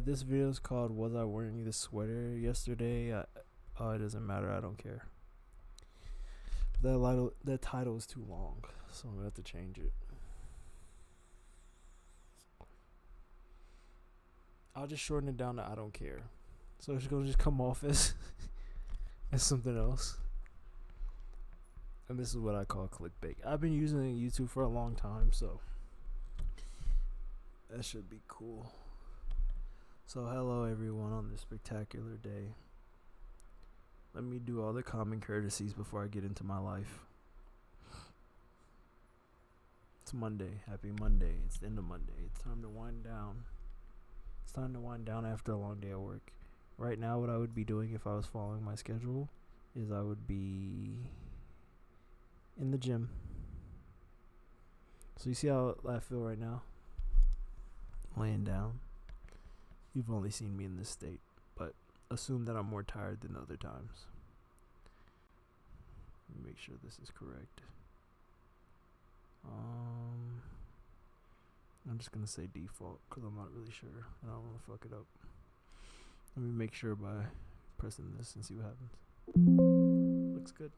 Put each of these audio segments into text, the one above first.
This video is called "Was I Wearing This Sweater Yesterday?" It doesn't matter. I don't care. That title is too long, so I'm gonna have to change it. I'll just shorten it down to "I don't care," so it's gonna just come off as as something else. And this is what I call clickbait. I've been using YouTube for a long time, so that should be cool. So hello everyone on this spectacular day. Let me do all the common courtesies before I get into my life. It's Monday. Happy Monday. It's the end of Monday. It's time to wind down. It's time to wind down after a long day of work. Right now, what I would be doing if I was following my schedule is I would be in the gym. So you see how I feel right now? Laying down. You've only seen me in this state, but assume that I'm more tired than other times. Let me make sure this is correct. I'm just gonna say default because I'm not really sure. I don't want to fuck it up. Let me make sure by pressing this and see what happens. Looks good.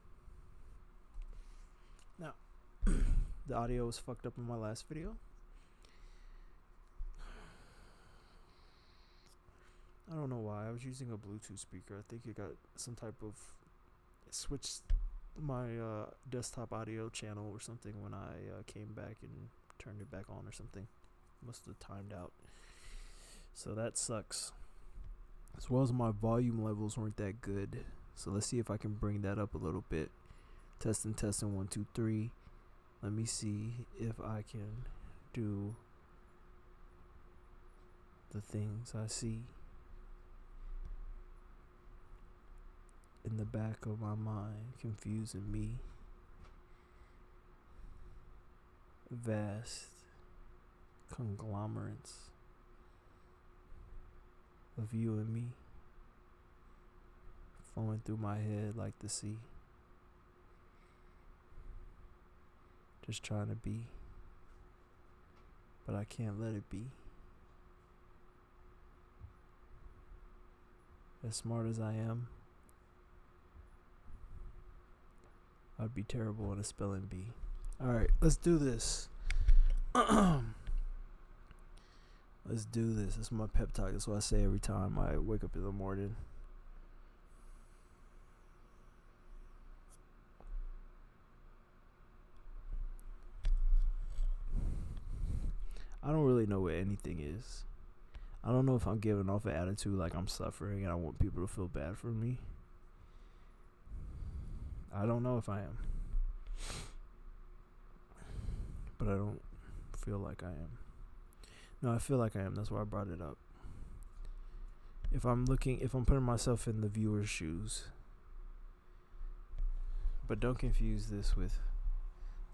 Now, the audio was fucked up in my last video. I don't know why. I was using a Bluetooth speaker. I think it got some type of switched my desktop audio channel or something when I came back and turned it back on or something. Must have timed out. So that sucks. As well as my volume levels weren't that good. So let's see if I can bring that up a little bit. Testing 1, 2, 3. Let me see if I can do the things I see in the back of my mind, confusing me. Vast conglomerates of you and me flowing through my head like the sea. Just trying to be, but I can't let it be. As smart as I am, I'd be terrible at a spelling bee. Alright, let's do this. Let's do this. This is my pep talk. That's what I say every time I wake up in the morning. I don't really know what anything is. I don't know if I'm giving off an attitude like I'm suffering and I want people to feel bad for me. I don't know if I am. But I don't feel like I am. No, I feel like I am. That's why I brought it up. If I'm putting myself in the viewer's shoes. But don't confuse this with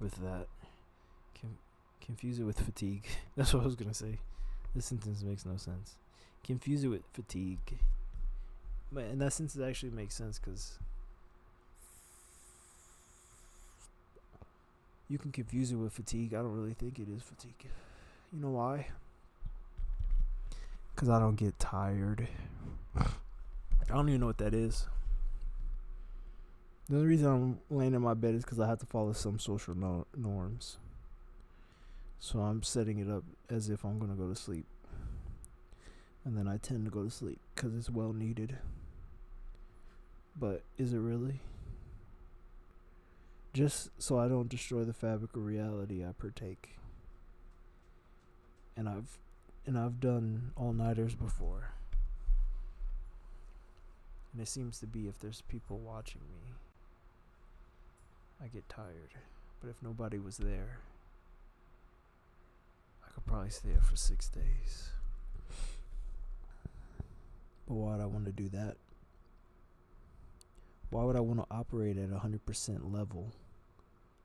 that. Confuse it with fatigue. That's what I was going to say. This sentence makes no sense. Confuse it with fatigue. But in that sense, it actually makes sense because you can confuse it with fatigue. I don't really think it is fatigue. You know why? Because I don't get tired. I don't even know what that is. The only reason I'm laying in my bed is because I have to follow some social norms. So I'm setting it up as if I'm going to go to sleep. And then I tend to go to sleep because it's well needed. But is it really? Just so I don't destroy the fabric of reality I partake. And I've done all-nighters before. And it seems to be if there's people watching me, I get tired. But if nobody was there, I could probably stay up for 6 days. But why would I want to do that? Why would I want to operate at 100% level?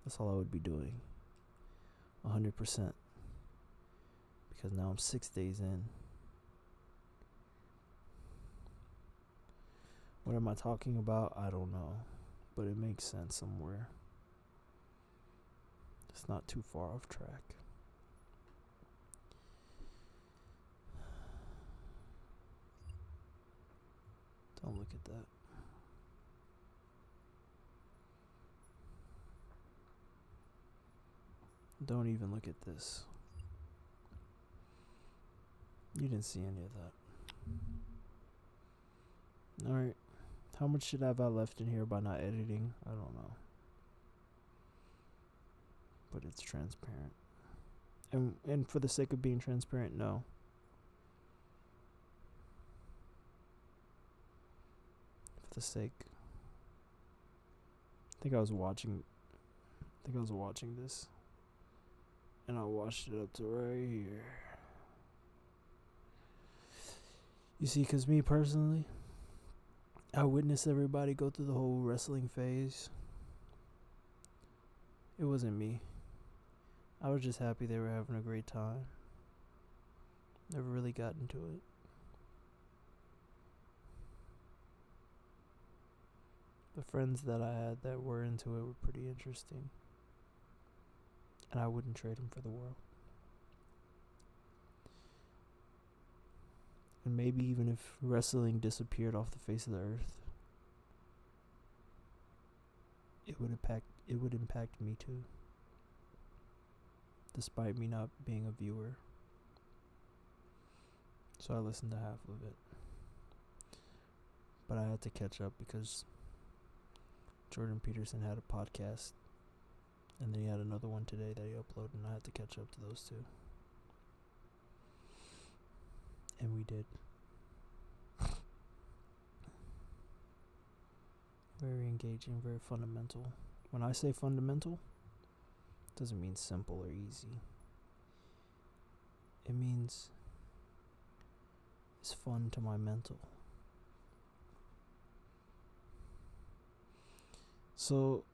That's all I would be doing. 100%. Because now I'm 6 days in. What am I talking about? I don't know. But it makes sense somewhere. It's not too far off track. Don't look at that. Don't even look at this. You didn't see any of that. Alright. How much should have I left in here by not editing? I don't know. But it's transparent. And for the sake of being transparent, no. For the sake. I think I was watching this. And I washed it up to right here. You see, because me personally, I witnessed everybody go through the whole wrestling phase. It wasn't me. I was just happy they were having a great time. Never really got into it. The friends that I had that were into it were pretty interesting. And I wouldn't trade them for the world. And maybe even if wrestling disappeared off the face of the earth, it would impact me too. Despite me not being a viewer. So I listened to half of it. But I had to catch up because Jordan Peterson had a podcast. And then he had another one today that he uploaded, and I had to catch up to those two. And we did. Very engaging, very fundamental. When I say fundamental, it doesn't mean simple or easy. It means it's fun to my mental. So,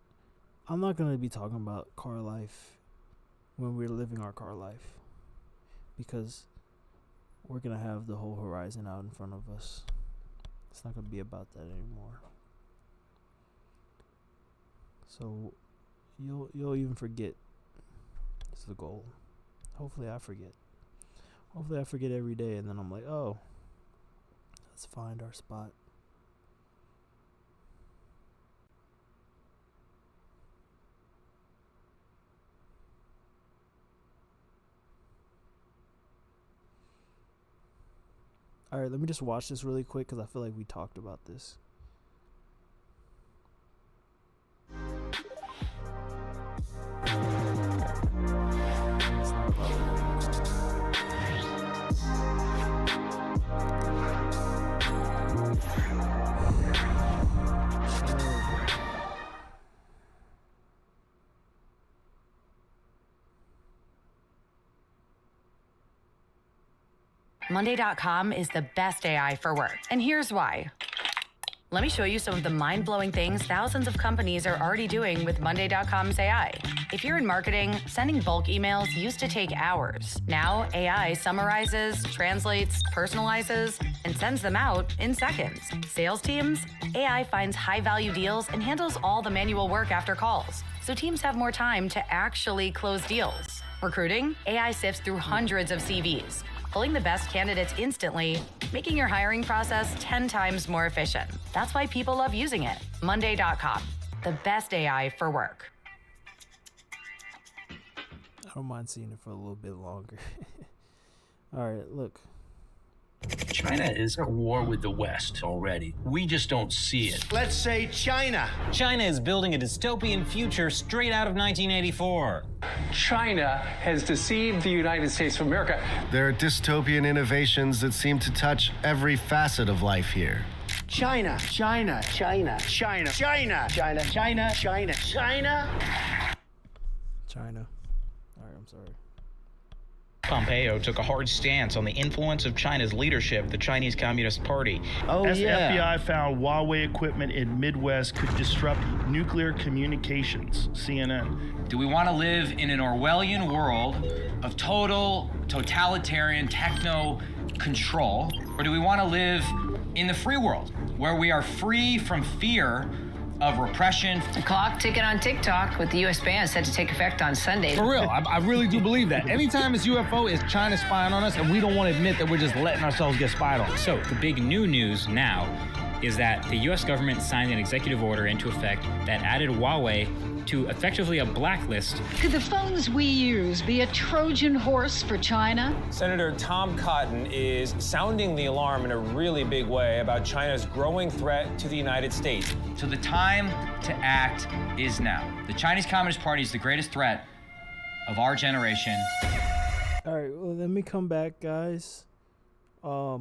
I'm not going to be talking about car life when we're living our car life. Because we're going to have the whole horizon out in front of us. It's not going to be about that anymore. So you'll even forget. It's the goal. Hopefully I forget. Hopefully I forget every day, and then I'm like, oh, let's find our spot. Alright, let me just watch this really quick because I feel like we talked about this. It's not about Monday.com is the best AI for work, and here's why. Let me show you some of the mind-blowing things thousands of companies are already doing with Monday.com's AI. If you're in marketing, sending bulk emails used to take hours. Now, AI summarizes, translates, personalizes, and sends them out in seconds. Sales teams, AI finds high-value deals and handles all the manual work after calls, so teams have more time to actually close deals. Recruiting, AI sifts through hundreds of CVs, pulling the best candidates instantly, making your hiring process 10 times more efficient. That's why people love using it. Monday.com, the best AI for work. I don't mind seeing it for a little bit longer. All right, look. China is at war with the West already. We just don't see it. Let's say China. China is building a dystopian future straight out of 1984. China has deceived the United States of America. There are dystopian innovations that seem to touch every facet of life here. China, China, China, China, China, China, China, China, China. China. All right, I'm sorry. Pompeo took a hard stance on the influence of China's leadership, the Chinese Communist Party. As FBI found Huawei equipment in Midwest could disrupt nuclear communications. CNN. Do we want to live in an Orwellian world of total totalitarian techno control, or do we want to live in the free world where we are free from fear of repression? The clock ticking on TikTok with the U.S. ban set to take effect on Sunday. For real, I really do believe that. Anytime it's UFO, it's China spying on us, and we don't want to admit that we're just letting ourselves get spied on. So, the big new news now, is that the US government signed an executive order into effect that added Huawei to effectively a blacklist. Could the phones we use be a Trojan horse for China? Senator Tom Cotton is sounding the alarm in a really big way about China's growing threat to the United States. So the time to act is now. The Chinese Communist Party is the greatest threat of our generation. All right, well, let me come back, guys. I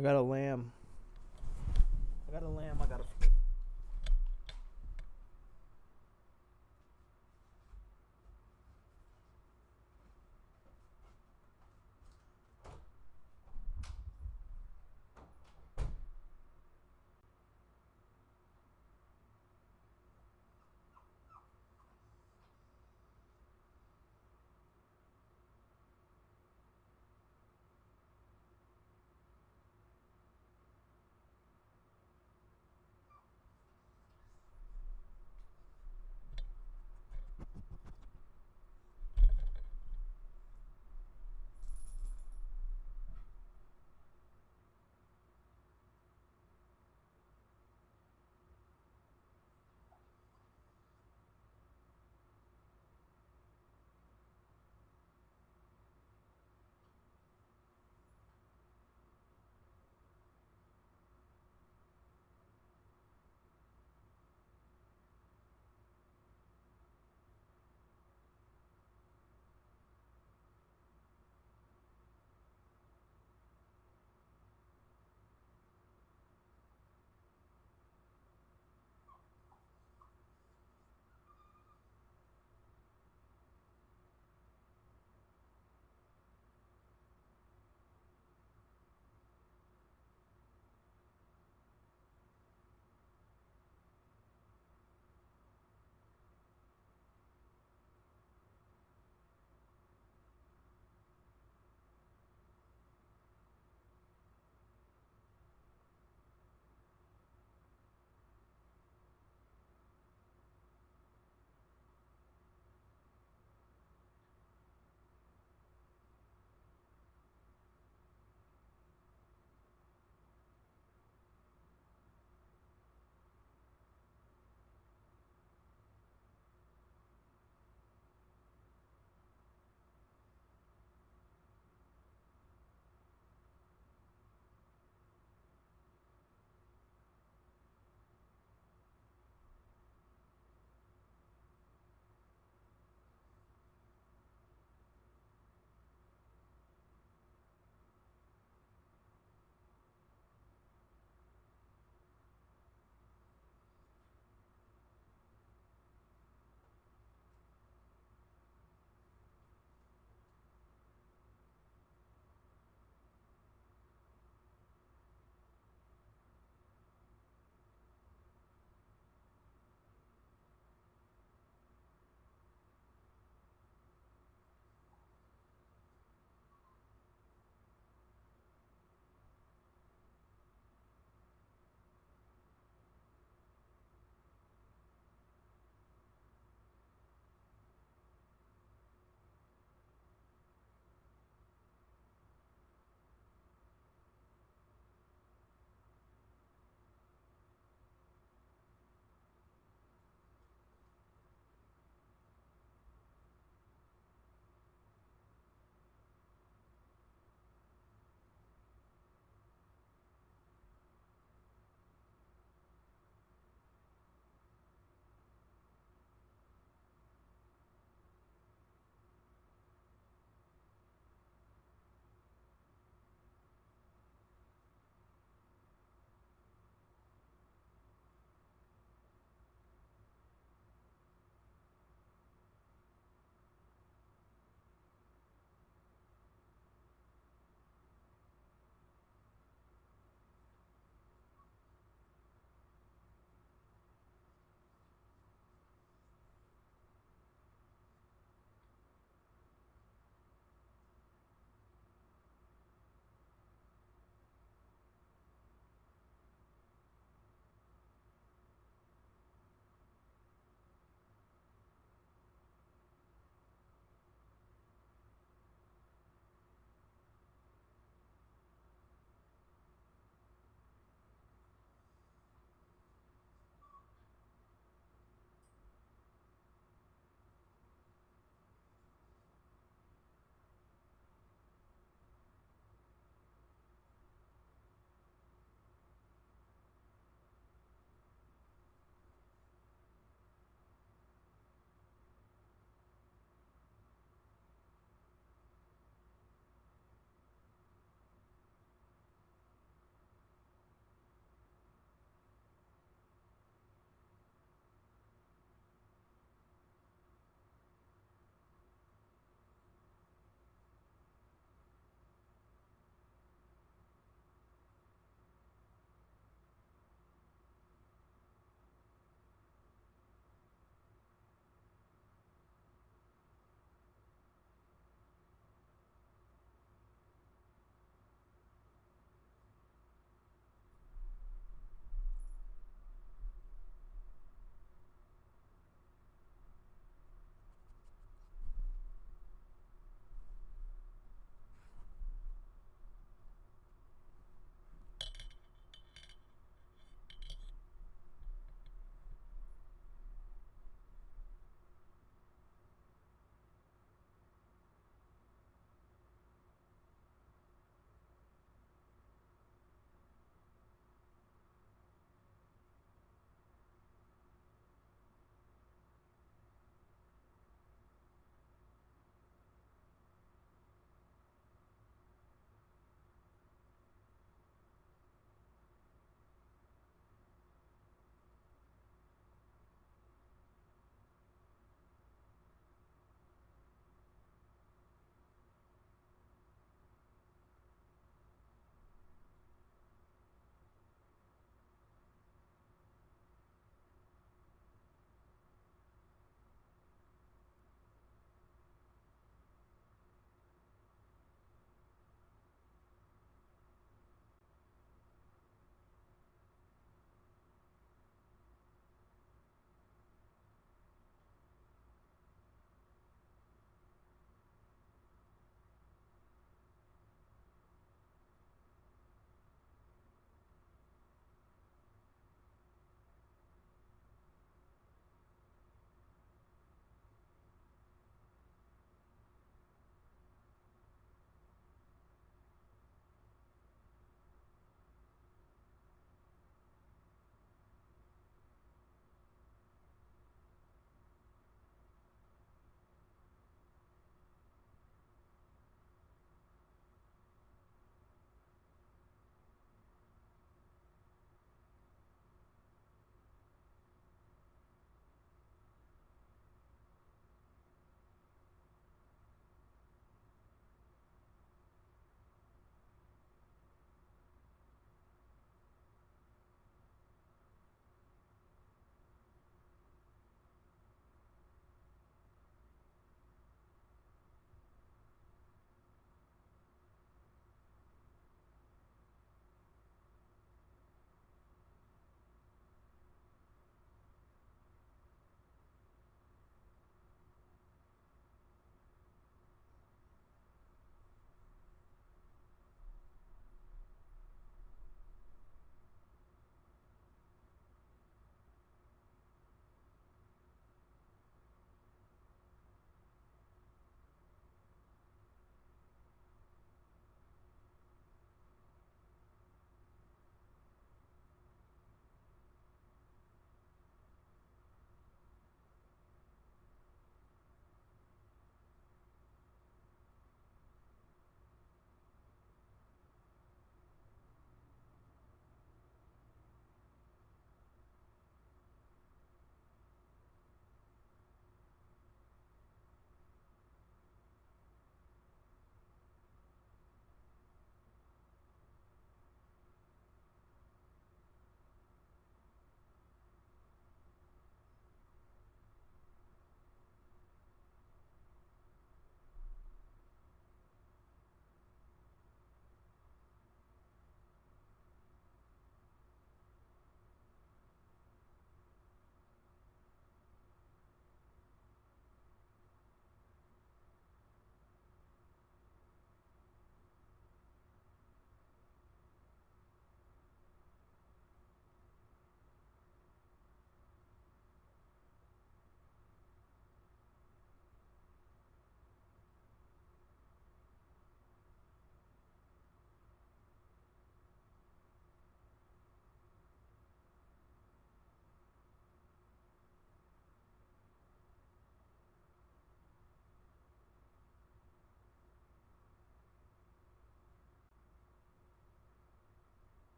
got a lamb. I got a flip.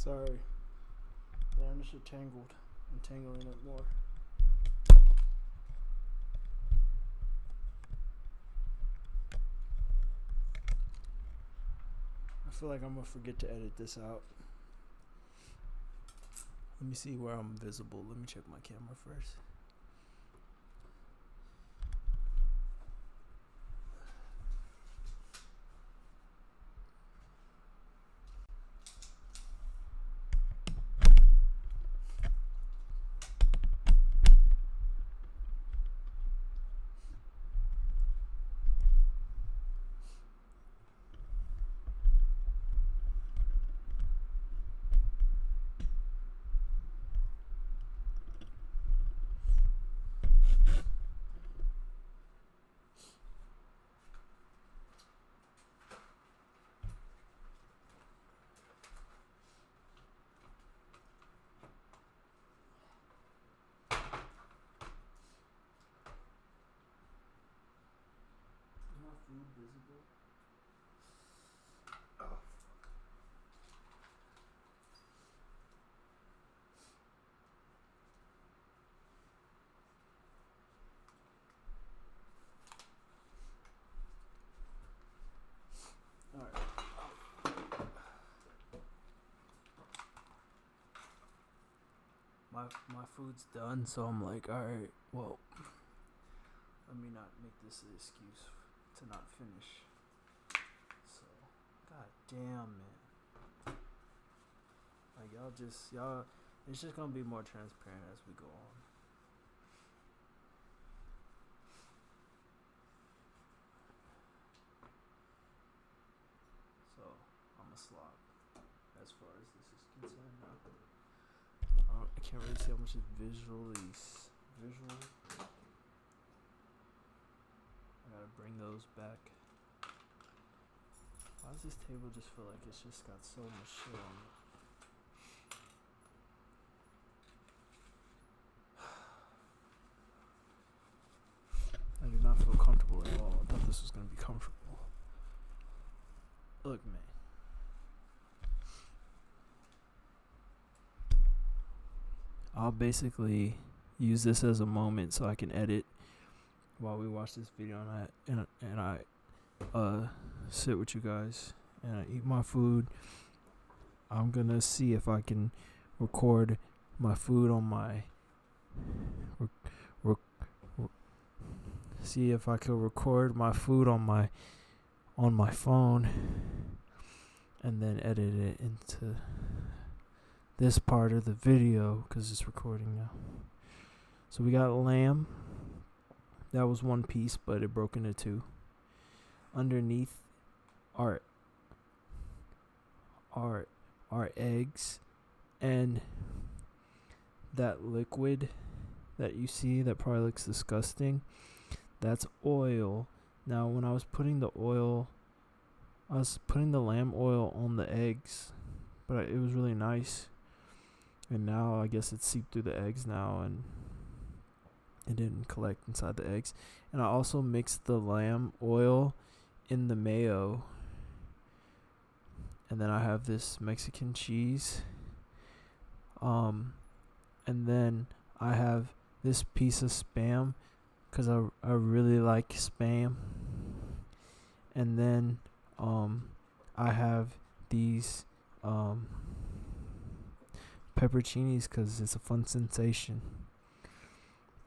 Sorry. Damn, this shit tangled. I'm tangling it more. I feel like I'm gonna forget to edit this out. Let me see where I'm visible. Let me check my camera first. Food visible. Oh. All right. My food's done, so I'm like, all right, well, let me not make this an excuse to not finish. So, god damn, man. Like, y'all, it's just gonna be more transparent as we go on. So, I'm a slob as far as this is concerned now. I can't really see how much is visual. I gotta bring those back. Why does this table just feel like it's just got so much shit on it? I do not feel comfortable at all. I thought this was gonna be comfortable. Look, man. I'll basically use this as a moment so I can edit while we watch this video, and I sit with you guys and I eat my food. I'm gonna see if I can record my food on my see if I can record my food on my phone and then edit it into this part of the video because it's recording now. So we got lamb. That was one piece, but it broke into two. Underneath are eggs, and that liquid that you see that probably looks disgusting, that's oil. Now when I was putting the lamb oil on the eggs, but it was really nice. And now I guess it seeped through the eggs now, and it didn't collect inside the eggs. And I also mixed the lamb oil in the mayo. And then I have this Mexican cheese. And then I have this piece of Spam because I really like Spam. And then I have these pepperoncinis because it's a fun sensation.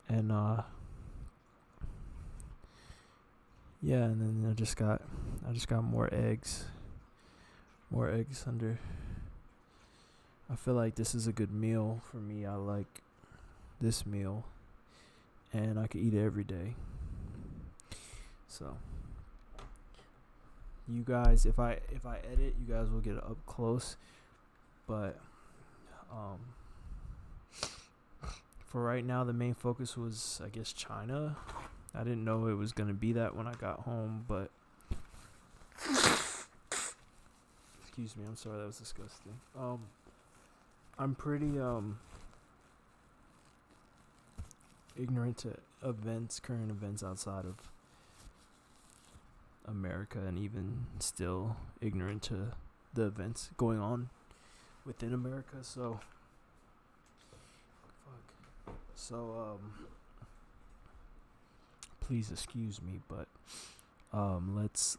And yeah, and then I just got more eggs under. I feel like this is a good meal for me. I like this meal, and I could eat it every day. So you guys, if I edit, you guys will get it up close, but for right now, the main focus was, I guess, China. I didn't know it was going to be that when I got home, but excuse me, I'm sorry, that was disgusting. I'm pretty ignorant to current events outside of America, and even still ignorant to the events going on within America. So, please excuse me, but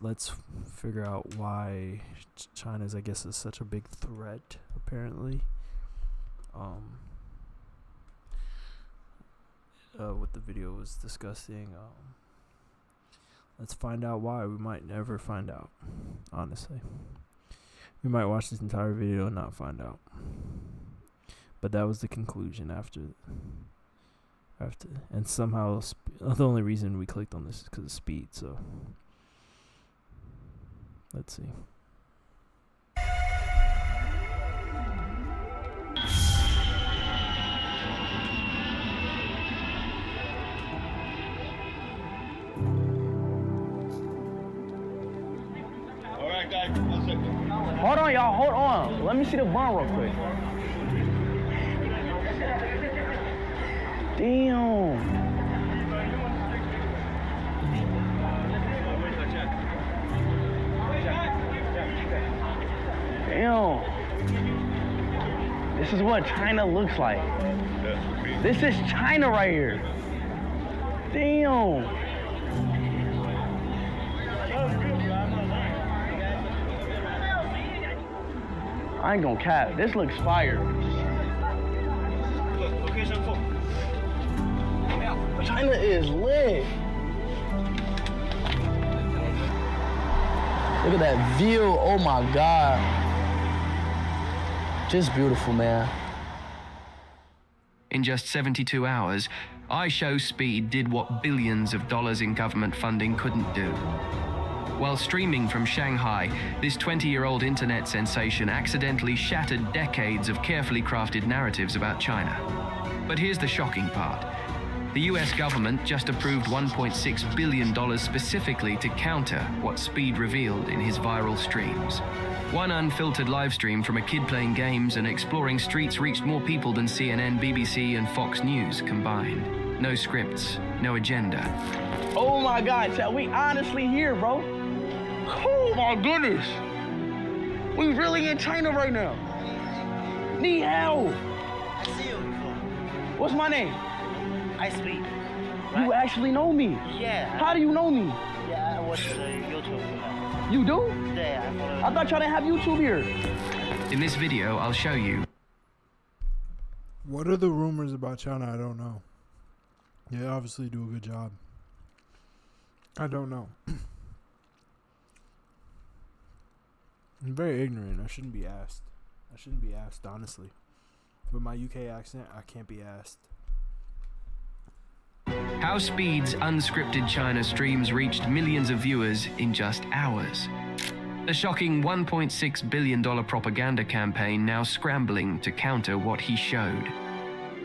let's figure out why China's, I guess, is such a big threat. Apparently, what the video was discussing. Let's find out why. We might never find out. Honestly, we might watch this entire video and not find out. But that was the conclusion after, and somehow the only reason we clicked on this is because of speed. So let's see. All right, guys. 1 second. Hold on, y'all. Hold on. Let me see the bun real quick. Damn. Damn. This is what China looks like. This is China right here. Damn. I ain't gonna cap. This looks fire. Location 4. China is lit. Look at that view. Oh my God. Just beautiful, man. In just 72 hours, iShowSpeed did what billions of dollars in government funding couldn't do. While streaming from Shanghai, this 20-year-old internet sensation accidentally shattered decades of carefully crafted narratives about China. But here's the shocking part. The US government just approved $1.6 billion specifically to counter what Speed revealed in his viral streams. One unfiltered live stream from a kid playing games and exploring streets reached more people than CNN, BBC, and Fox News combined. No scripts, no agenda. Oh my God, Chad, we honestly here, bro. Oh my goodness. We really in China right now. Ni hao. I see you before. What's my name? I speak. Right? You actually know me? Yeah. How do you know me? Yeah, I watch YouTube. You do? Yeah, I follow. I thought y'all didn't have YouTube here. In this video, I'll show you. What are the rumors about China? I don't know. They obviously do a good job. I don't know. I'm very ignorant. I shouldn't be asked. Honestly. With my UK accent, I can't be asked. How Speed's unscripted China streams reached millions of viewers in just hours. The shocking $1.6 billion propaganda campaign now scrambling to counter what he showed.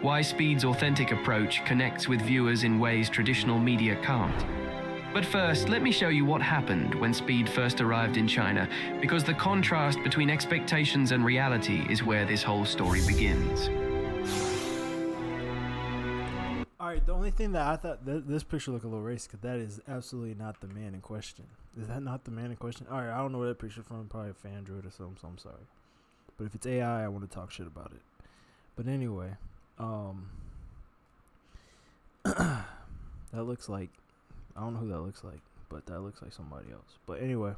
Why Speed's authentic approach connects with viewers in ways traditional media can't. But first, let me show you what happened when Speed first arrived in China, because the contrast between expectations and reality is where this whole story begins. Alright, the only thing that I thought, this picture looked a little racist, because that is absolutely not the man in question. Is that not the man in question? Alright, I don't know where that picture from, probably a fan drew it or something, so I'm sorry. But if it's AI, I want to talk shit about it. But anyway, that looks like, I don't know who that looks like, but that looks like somebody else. But anyway,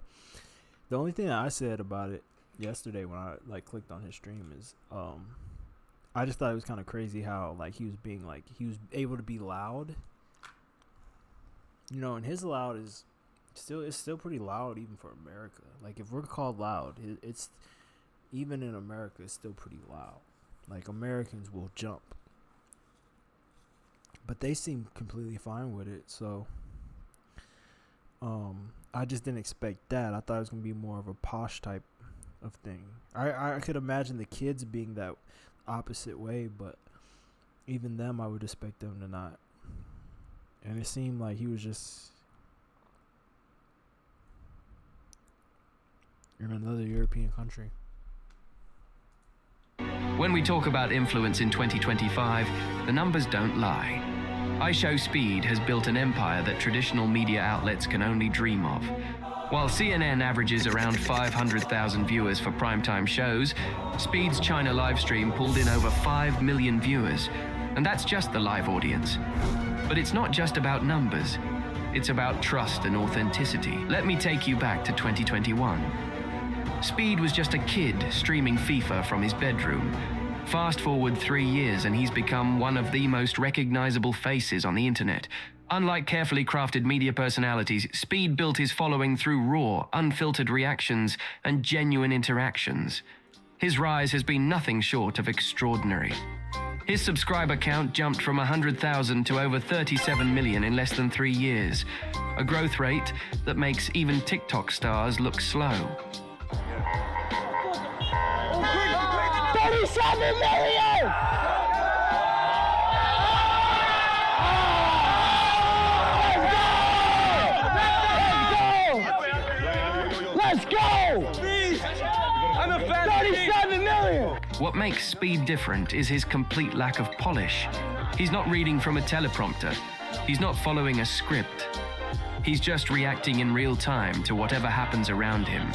the only thing that I said about it yesterday when I clicked on his stream is I just thought it was kind of crazy how he was able to be loud. You know, and his loud is still pretty loud even for America. Like if we're called loud, it's even in America it's still pretty loud. Like Americans will jump. But they seem completely fine with it, so I just didn't expect that. I thought it was going to be more of a posh type of thing. I could imagine the kids being that opposite way, but even them, I would expect them to not. And it seemed like he was just in another European country. When we talk about influence in 2025, the numbers don't lie. iShowSpeed has built an empire that traditional media outlets can only dream of. While CNN averages around 500,000 viewers for primetime shows, Speed's China livestream pulled in over 5 million viewers. And that's just the live audience. But it's not just about numbers. It's about trust and authenticity. Let me take you back to 2021. Speed was just a kid streaming FIFA from his bedroom. Fast forward 3 years and he's become one of the most recognizable faces on the internet. Unlike carefully crafted media personalities, Speed built his following through raw, unfiltered reactions and genuine interactions. His rise has been nothing short of extraordinary. His subscriber count jumped from 100,000 to over 37 million in less than 3 years, a growth rate that makes even TikTok stars look slow. 37 million! Let's go! Please! I'm a fan. 37 million! What makes Speed different is his complete lack of polish. He's not reading from a teleprompter. He's not following a script. He's just reacting in real time to whatever happens around him.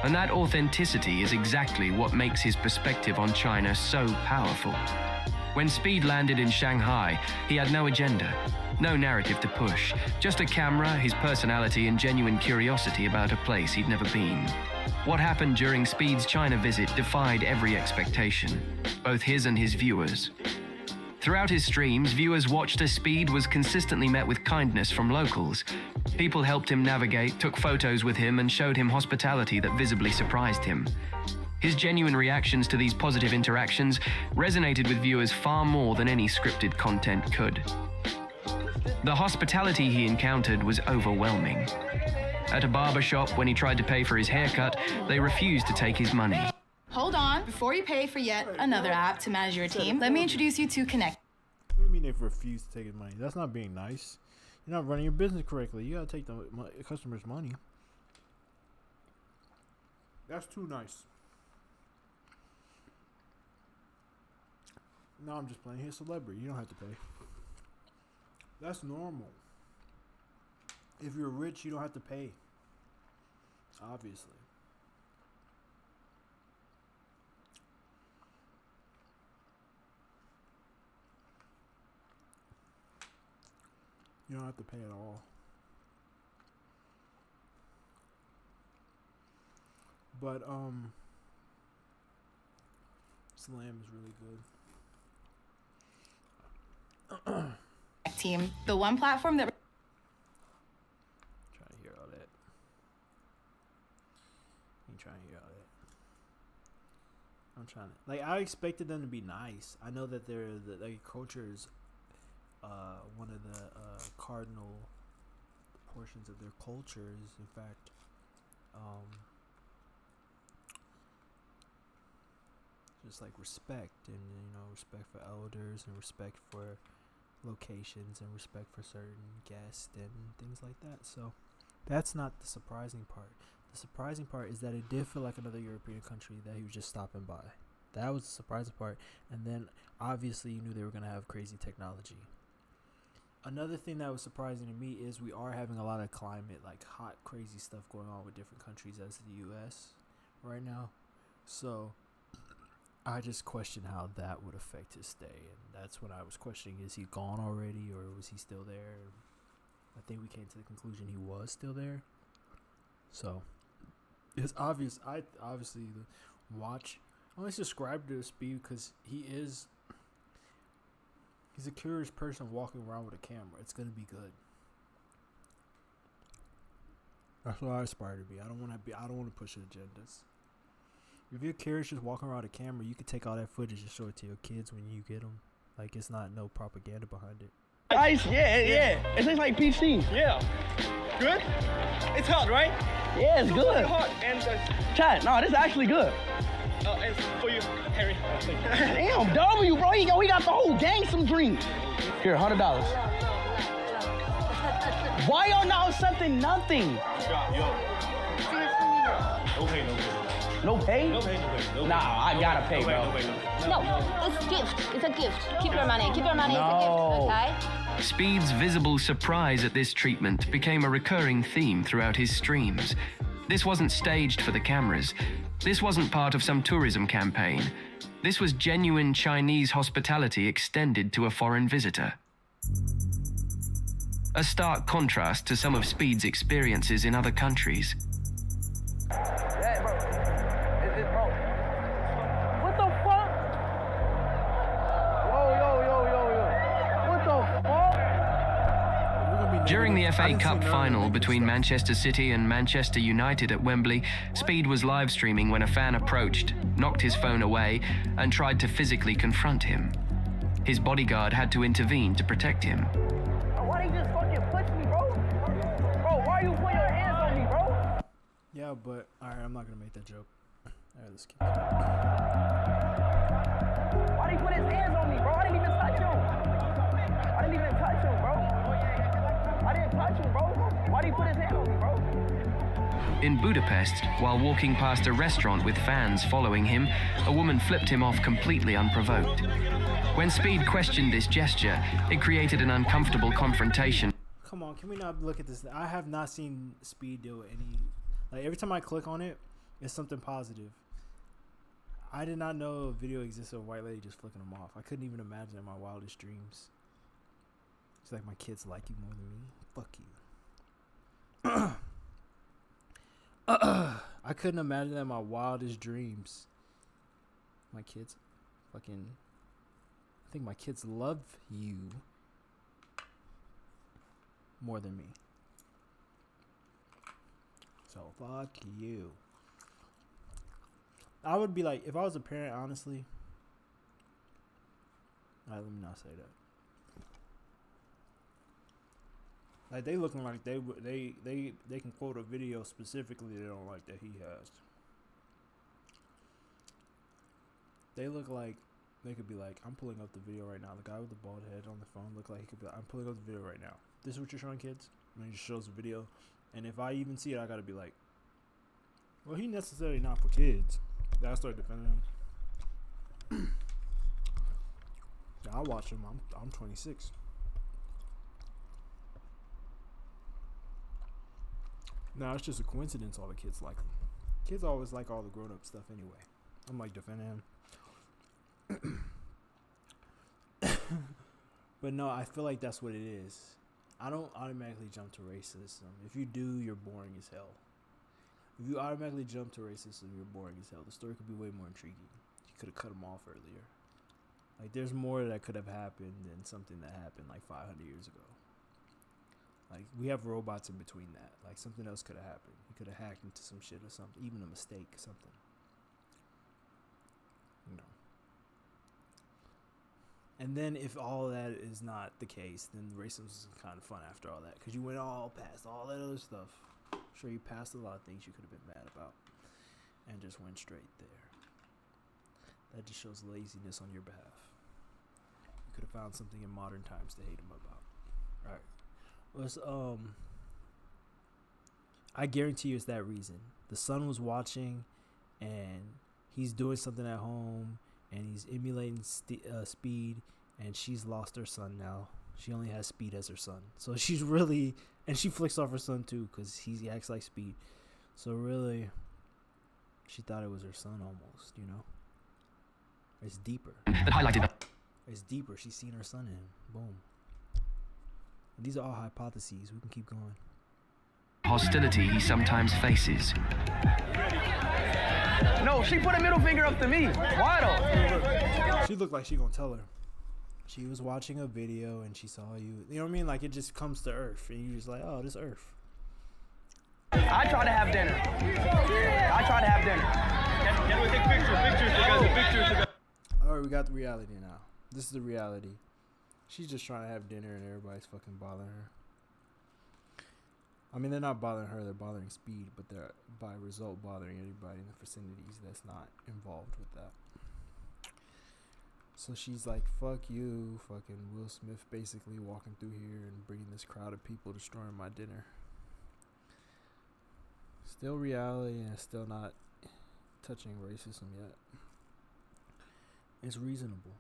And that authenticity is exactly what makes his perspective on China so powerful. When Speed landed in Shanghai, he had no agenda, no narrative to push, just a camera, his personality, and genuine curiosity about a place he'd never been. What happened during Speed's China visit defied every expectation, both his and his viewers. Throughout his streams, viewers watched as Speed was consistently met with kindness from locals. People helped him navigate, took photos with him, and showed him hospitality that visibly surprised him. His genuine reactions to these positive interactions resonated with viewers far more than any scripted content could. The hospitality he encountered was overwhelming. At a barbershop, when he tried to pay for his haircut, they refused to take his money. Hold on, before you pay for yet another app to manage your team, let me introduce you to Connect. What do you mean they refuse to take his money? That's not being nice. You're not running your business correctly. You gotta take the customer's money. That's too nice. No, I'm just playing. He's a celebrity. You don't have to pay. That's normal. If you're rich, you don't have to pay. Obviously. You don't have to pay at all. But Slam is really good. Team, the one platform that Trying to hear all that. I'm trying to hear all that. I'm trying to I expected them to be nice. I know that their culture is one of the cardinal portions of their culture is in fact just like respect and respect for elders and respect for locations and respect for certain guests and things like that. So that's not the surprising part. The surprising part is that it did feel like another European country that he was just stopping by. That was the surprising part. And then obviously you knew they were going to have crazy technology. Another thing that was surprising to me is we are having a lot of climate, like hot, crazy stuff going on with different countries as the U.S. right now. So I just question how that would affect his stay. And that's when I was questioning, is he gone already or was he still there? I think we came to the conclusion he was still there. So it's obvious. I only subscribe to Speed because he's a curious person walking around with a camera. It's gonna be good. That's what I aspire to be. I don't want to push agendas. If you're curious, just walking around a camera, you could take all that footage and show it to your kids when you get them. Like it's not no propaganda behind it. Ice, yeah. It tastes like PC. Yeah. Good? It's hot, right? Yeah, it's good. Hot and Chad, no, this is actually good. And for you, Harry. Damn, W, bro. We got the whole gang some drinks. Here, $100. Why y'all not accepting nothing? No pay? No pay? Nah, I gotta pay, bro. No, it's a gift. It's a gift. Keep your money. Keep your money. It's a gift, okay? Speed's visible surprise at this treatment became a recurring theme throughout his streams. This wasn't staged for the cameras. This wasn't part of some tourism campaign. This was genuine Chinese hospitality extended to a foreign visitor. A stark contrast to some of Speed's experiences in other countries. Hey, bro. Bro. What the fuck? Yo. What the fuck? During the FA Cup final between Manchester City and Manchester United at Wembley, Speed was live streaming when a fan approached, knocked his phone away, and tried to physically confront him. His bodyguard had to intervene to protect him. Why you just fucking push me, bro? Bro, why you put your hands on me, bro? Yeah, but alright, I'm not gonna make that joke. Alright, let's keep. Why did he put his hands on me, bro? I didn't even touch him. I didn't even touch him, bro. I didn't touch him, bro. Why did he put his hand on me, bro? In Budapest, while walking past a restaurant with fans following him, a woman flipped him off completely unprovoked. When Speed questioned this gesture, it created an uncomfortable confrontation. Come on, can we not look at this? I have not seen Speed do any. Like, every time I click on it, it's something positive. I did not know a video existed of a white lady just flicking them off. I couldn't even imagine in my wildest dreams. It's like, my kids like you more than me. Fuck you. I couldn't imagine that in my wildest dreams. My kids fucking... I think my kids love you more than me. So fuck you. I would be like, if I was a parent, honestly. Alright, let me not say that. Like, they looking like they can quote a video specifically they don't like that he has. They look like they could be like, I'm pulling up the video right now. The guy with the bald head on the phone look like he could be like, I'm pulling up the video right now. This is what you're showing kids? And he just shows the video. And if I even see it, I gotta be like, well, he necessarily not for kids. Then I start defending him. I'll watch him. I'm 26. No, it's just a coincidence all the kids like him. Kids always like all the grown-up stuff anyway. I'm like defending him. But no, I feel like that's what it is. I don't automatically jump to racism. If you do, you're boring as hell. If you automatically jump to racism, you're boring as hell. The story could be way more intriguing. You could have cut him off earlier. Like, there's more that could have happened than something that happened like 500 years ago. Like, we have robots in between that. Like, something else could have happened. He could have hacked into some shit or something. Even a mistake or something. You know. And then if all that is not the case, then racism is kind of fun after all that. Because you went all past all that other stuff. Sure, you passed a lot of things you could have been mad about. And just went straight there. That just shows laziness on your behalf. You could have found something in modern times to hate him about. Alright. Was I guarantee you it's that reason. The son was watching and he's doing something at home and he's emulating Speed, and she's lost her son now. She only has Speed as her son, so she's really, and she flicks off her son too because he acts like Speed. So really, she thought it was her son almost, you know. It's deeper. It's deeper. She's seen her son in him. Boom. And these are all hypotheses. We can keep going. Hostility he sometimes faces. No, she put a middle finger up to me. Why though? She looked like she gonna tell her. She was watching a video and she saw you. You know what I mean? Like, it just comes to earth and you just like, oh, this earth. I try to have dinner. I try to have dinner. Can we take pictures? Alright, we got the reality now. This is the reality. She's just trying to have dinner and everybody's fucking bothering her. I mean, they're not bothering her, they're bothering Speed, but they're, by result, bothering anybody in the vicinities that's not involved with that. So she's like, fuck you, fucking Will Smith basically walking through here and bringing this crowd of people destroying my dinner. Still reality and still not touching racism yet. It's reasonable.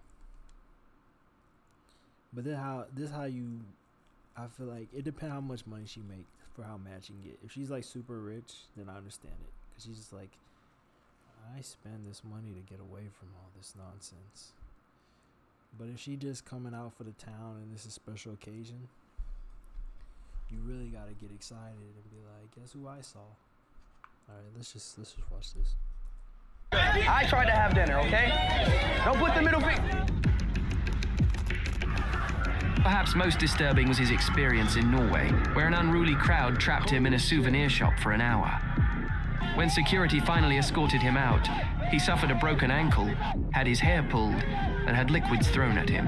But then how you, I feel like it depends how much money she make for how mad she can get. If she's like super rich, then I understand it, because she's just like, I spend this money to get away from all this nonsense. But if she just coming out for the town and this is a special occasion, you really gotta get excited and be like, guess who I saw? All right, let's just watch this. I tried to have dinner, okay? Don't put the middle finger. Perhaps most disturbing was his experience in Norway, where an unruly crowd trapped him in a souvenir shop for an hour. When security finally escorted him out, he suffered a broken ankle, had his hair pulled, and had liquids thrown at him.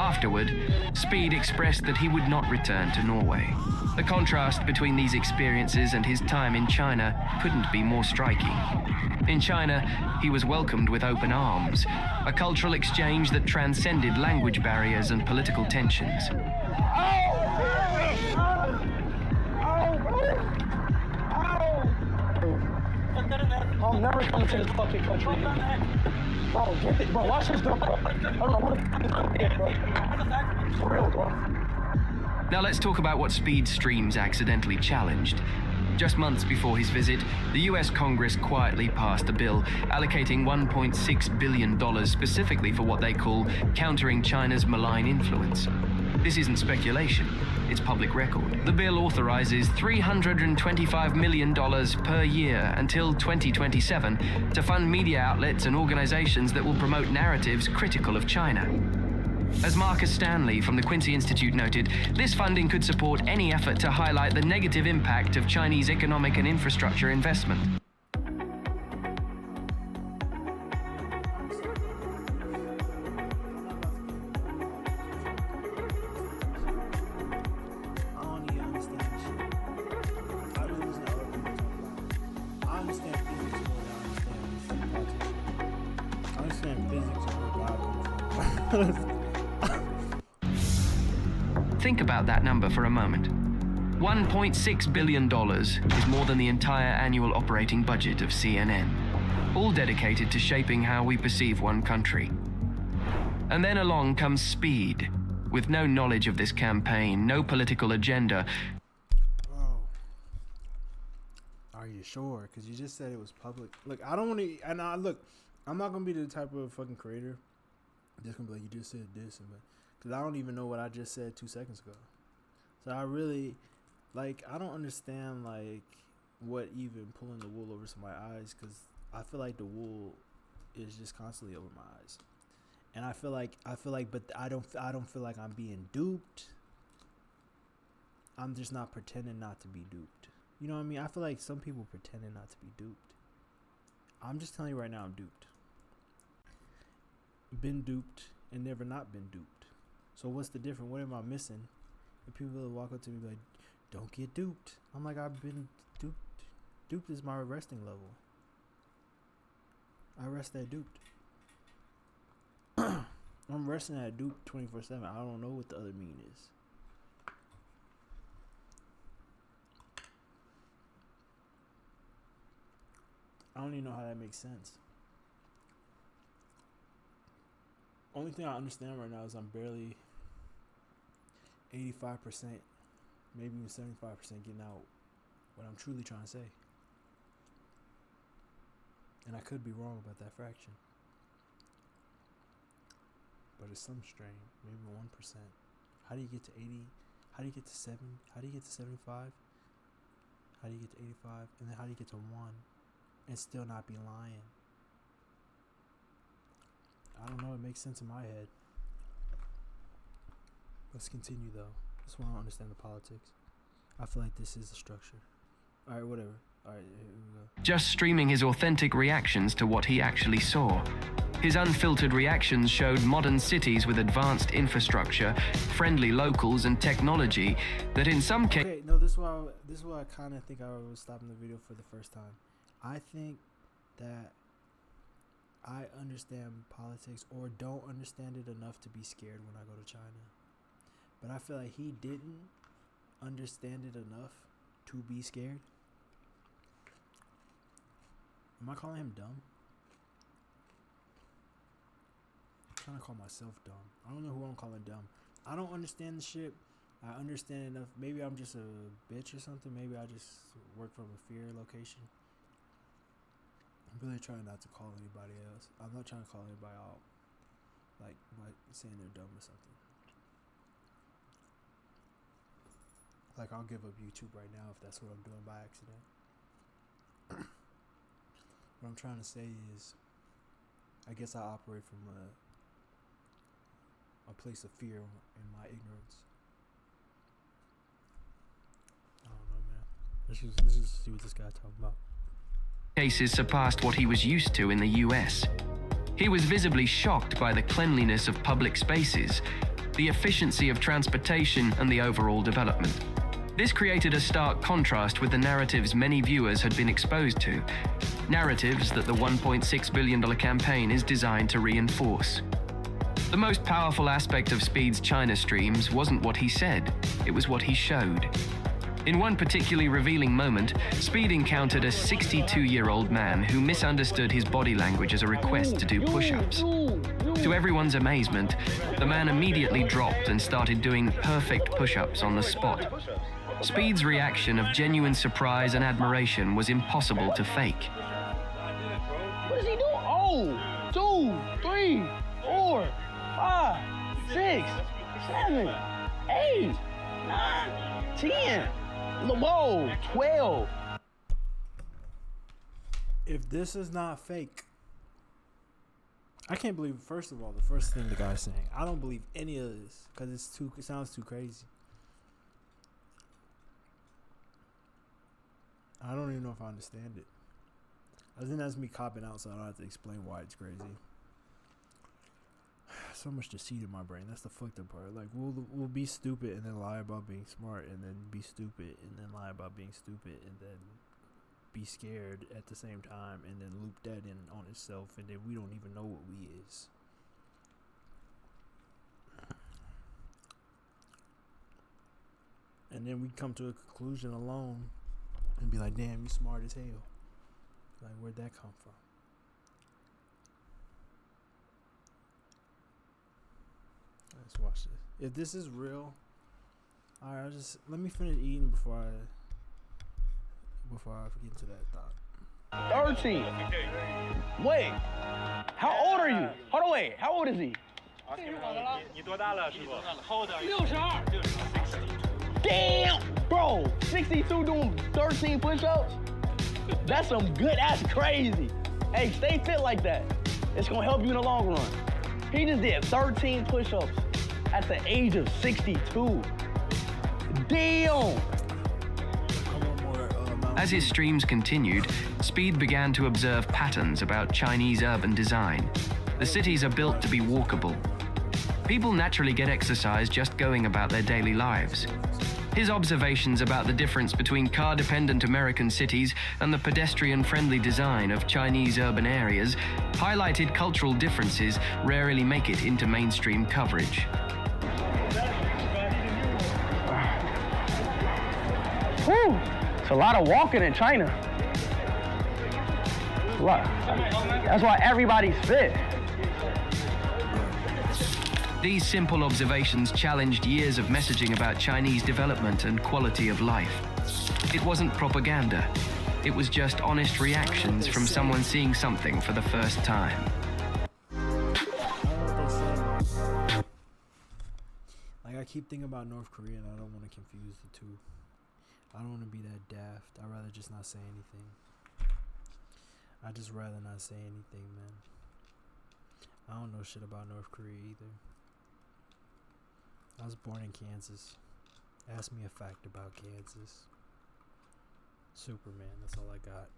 Afterward, Speed expressed that he would not return to Norway. The contrast between these experiences and his time in China couldn't be more striking. In China, he was welcomed with open arms, a cultural exchange that transcended language barriers and political tensions. I'll never come to this fucking country. Bro, get it. Bro, watch this, bro. Hold on, what the fuck is bro? For real, bro. Now let's talk about what Speed's streams accidentally challenged. Just months before his visit, the US Congress quietly passed a bill allocating $1.6 billion specifically for what they call countering China's malign influence. This isn't speculation, it's public record. The bill authorizes $325 million per year until 2027 to fund media outlets and organizations that will promote narratives critical of China. As Marcus Stanley from the Quincy Institute noted, this funding could support any effort to highlight the negative impact of Chinese economic and infrastructure investment. Think about that number for a moment. $1.6 billion is more than the entire annual operating budget of CNN, all dedicated to shaping how we perceive one country. And then along comes Speed, with no knowledge of this campaign, no political agenda. Bro, are you sure? Because you just said it was public. Look, I don't want to, and look, I'm not going to be the type of fucking creator just going to be like, you just said this, and because I don't even know what I just said 2 seconds ago. So I really, like, I don't understand, like, what even pulling the wool over my eyes, because I feel like the wool is just constantly over my eyes. And I feel like, but I don't feel like I'm being duped. I'm just not pretending not to be duped. You know what I mean? I feel like some people pretending not to be duped. I'm just telling you right now, I'm duped. Been duped and never not been duped. So what's the difference? What am I missing? If people will walk up to me like, don't get duped. I'm like, I've been duped. Duped is my resting level. I rest at duped. I'm resting at duped 24/7. I don't know what the other mean is. I don't even know how that makes sense. Only thing I understand right now is I'm barely 85%, maybe even 75% getting out what I'm truly trying to say. And I could be wrong about that fraction. But it's some strain, maybe 1%. How do you get to 80? How do you get to 7? How do you get to 75? How do you get to 85? And then how do you get to 1 and still not be lying? I don't know. It makes sense in my head. Let's continue, though. Just want to understand the politics. I feel like this is the structure. All right, whatever. All right, here we go. Just streaming his authentic reactions to what he actually saw. His unfiltered reactions showed modern cities with advanced infrastructure, friendly locals, and technology that in some cases... Okay, no, this is why I kind of think I was stopping the video for the first time. I think that I understand politics or don't understand it enough to be scared when I go to China. But I feel like he didn't understand it enough to be scared. Am I calling him dumb? trying to call myself dumb. I don't know who I'm calling dumb. I don't understand the shit. I understand enough. Maybe I'm just a bitch or something. Maybe I just work from a fear location. I'm really trying not to call anybody else. I'm not trying to call anybody out, like, by saying they're dumb or something. Like, I'll give up YouTube right now if that's what I'm doing by accident. What I'm trying to say is, I guess I operate from a place of fear in my ignorance. I don't know, man. Let's just see what this guy's talking about. Cases surpassed what he was used to in the US. He was visibly shocked by the cleanliness of public spaces, the efficiency of transportation, and the overall development. This created a stark contrast with the narratives many viewers had been exposed to, narratives that the $1.6 billion campaign is designed to reinforce. The most powerful aspect of Speed's China streams wasn't what he said, it was what he showed. In one particularly revealing moment, Speed encountered a 62-year-old man who misunderstood his body language as a request to do push-ups. To everyone's amazement, the man immediately dropped and started doing perfect push-ups on the spot. Speed's reaction of genuine surprise and admiration was impossible to fake. What is he doing? Oh, 2, 3, 4, 5, 6, 7, 8, 9, 10. Whoa, 12. If this is not fake, I can't believe, first of all, the first thing the guy's saying. I don't believe any of this because it sounds too crazy. I don't even know if I understand it. I think that's me copping out, so I don't have to explain why it's crazy. So much deceit in my brain. That's the fucked up part. Like, we'll be stupid and then lie about being smart, and then be stupid and then lie about being stupid, and then be scared at the same time, and then loop that in on itself, and then we don't even know what we is. And then we come to a conclusion alone and be like, damn, you smart as hell. Like, where'd that come from? Let's watch this. If this is real, alright, let me finish eating before I get into that thought. 13. Wait, how old are you? Hold on, wait, how old is he? Damn, bro, 62 doing 13 push-ups? That's some good, that's crazy. Hey, stay fit like that. It's gonna help you in the long run. He just did 13 push-ups at the age of 62. Damn. As his streams continued, Speed began to observe patterns about Chinese urban design. The cities are built to be walkable. People naturally get exercise just going about their daily lives. His observations about the difference between car-dependent American cities and the pedestrian-friendly design of Chinese urban areas highlighted cultural differences rarely make it into mainstream coverage. Whew, it's a lot of walking in China. A lot. That's why everybody's fit. These simple observations challenged years of messaging about Chinese development and quality of life. It wasn't propaganda. It was just honest reactions from someone seeing something for the first time. Like, I keep thinking about North Korea, and I don't want to confuse the two. I don't want to be that daft. I'd rather just not say anything. I'd just rather not say anything, man. I don't know shit about North Korea either. I was born in Kansas. Ask me a fact about Kansas. Superman, that's all I got.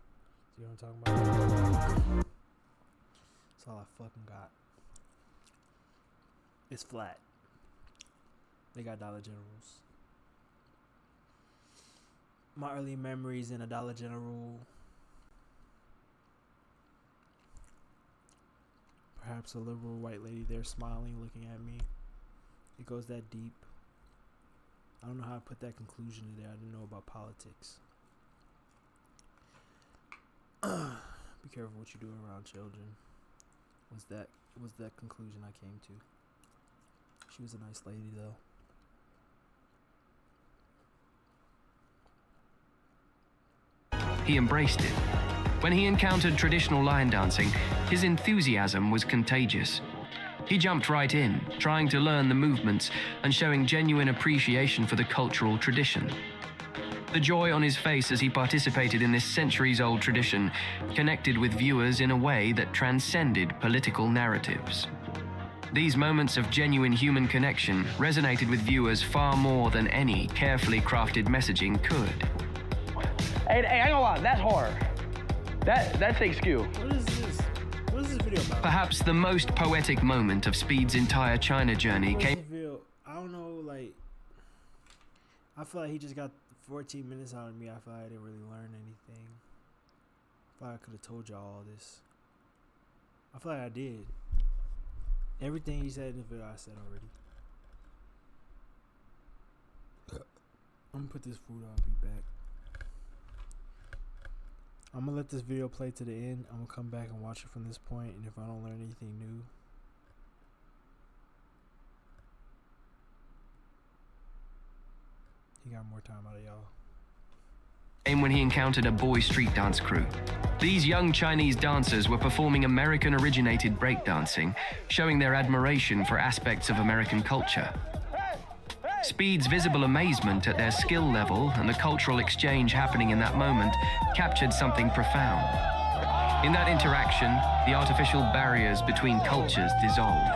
See what I'm talking about? That's all I fucking got. It's flat. They got Dollar Generals. My early memories in a Dollar General. Perhaps a liberal white lady there smiling, looking at me. It goes that deep. I don't know how I put that conclusion in there. I didn't know about politics. Be careful what you do around children. Once that was the conclusion I came to. She was a nice lady, though. He embraced it. When he encountered traditional line dancing, his enthusiasm was contagious. He jumped right in, trying to learn the movements and showing genuine appreciation for the cultural tradition. The joy on his face as he participated in this centuries-old tradition connected with viewers in a way that transcended political narratives. These moments of genuine human connection resonated with viewers far more than any carefully crafted messaging could. Hey, I ain't gonna lie, that's hard. That takes skill. What is this? What is this video about? Perhaps the most poetic moment of Speed's entire China journey came. I don't know, like, I feel like he just got 14 minutes out of me. I feel like I didn't really learn anything. I feel like I could have told y'all all this. I feel like I did. Everything he said in the video, I said already. I'm gonna put this food on. I'll be back. I'm gonna let this video play to the end. I'm gonna come back and watch it from this point, and if I don't learn anything new, he got more time out of y'all. Came when he encountered a boy street dance crew. These young Chinese dancers were performing American-originated breakdancing, showing their admiration for aspects of American culture. Speed's visible amazement at their skill level and the cultural exchange happening in that moment captured something profound. In that interaction, the artificial barriers between cultures dissolved.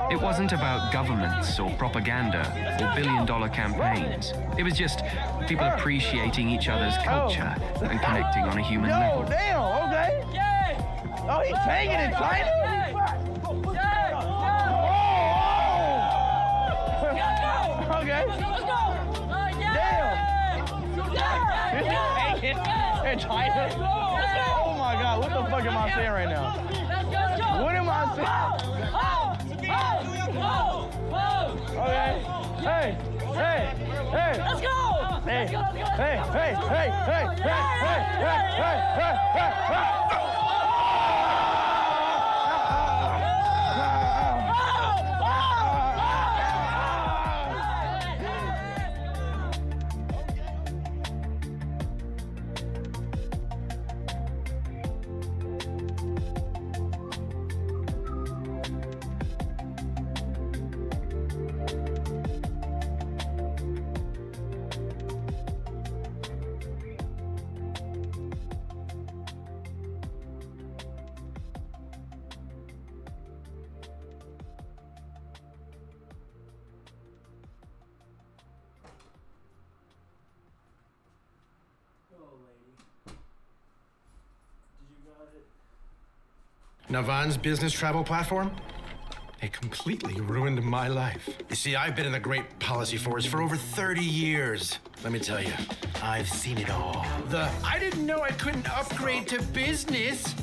It wasn't about governments or propaganda or billion-dollar campaigns. It was just people appreciating each other's culture and connecting on a human level. Damn, okay. Oh, he's taking it, China? Okay. Damn. Hey, China. Oh my God, what the fuck am I saying right now? What am I saying? Okay. Hey. Let's go. Hey. Navan's business travel platform? It completely ruined my life. You see, I've been in the great policy force for over 30 years. Let me tell you, I've seen it all. I didn't know I couldn't upgrade to business.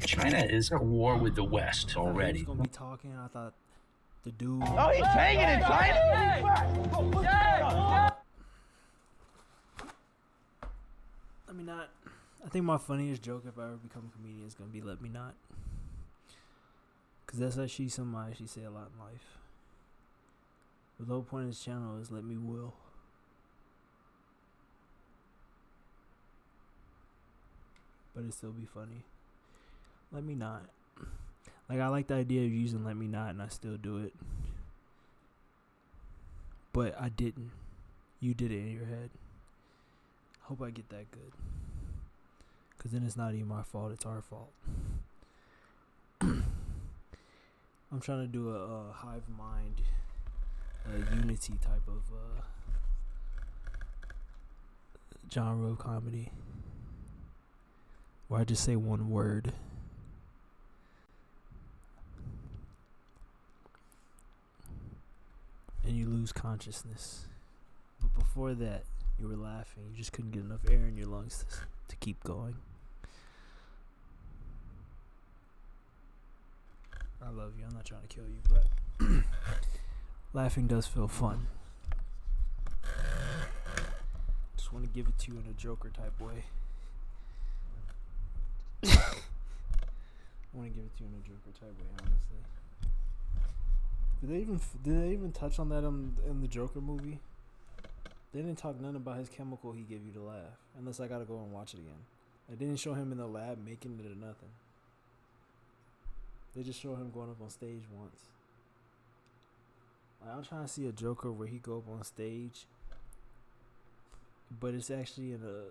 China is at war with the West already. He was gonna be talking. I thought the dude. Oh, he's taking it, China? Let me not. I think my funniest joke if I ever become a comedian is gonna be "Let me not," cause that's actually something I actually say a lot in life. But the whole point of this channel is "Let me will." But it still be funny. Let me not. Like, I like the idea of using "let me not," and I still do it. But I didn't. You did it in your head. Hope I get that good. Because then it's not even my fault, it's our fault. I'm trying to do a hive mind, unity type of genre of comedy. Where I just say one word. And you lose consciousness. But before that, you were laughing. You just couldn't get enough air in your lungs to keep going. I love you. I'm not trying to kill you, but laughing does feel fun. Just want to give it to you in a Joker type way. I want to give it to you in a Joker type way, honestly. Did they even touch on that in the Joker movie? They didn't talk nothing about his chemical he gave you to laugh. Unless I gotta go and watch it again. They didn't show him in the lab making it or nothing. They just showed him going up on stage once. Like, I'm trying to see a Joker where he go up on stage, but it's actually in a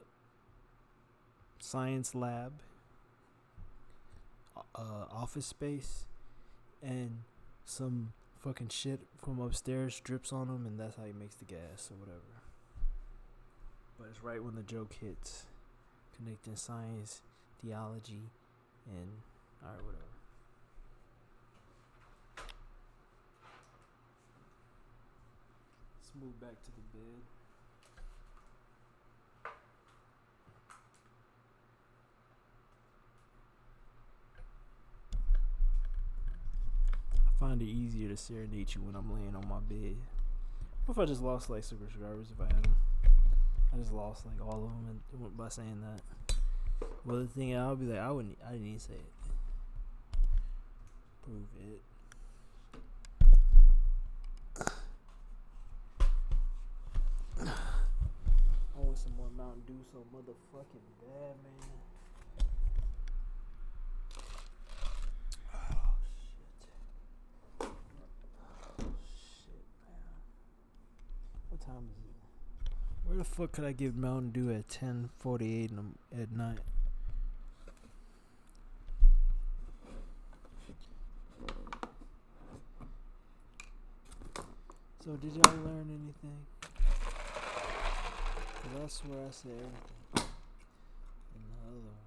science lab, office space, and some fucking shit from upstairs drips on him, and that's how he makes the gas or whatever. But it's right when the joke hits, connecting science, theology, and alright, whatever. Let's move back to the bed. I find it easier to serenade you when I'm laying on my bed. What if I just lost like subscribers if I had them? I just lost like all of them by saying that. Well, the thing I'll be like, I didn't even say it. Prove it. I want some more Mountain Dew so motherfucking bad, man. What time is it? Where the fuck could I get Mountain Dew at 10:48 at night? So did y'all learn anything? 'Cause I swear I said everything. Another one.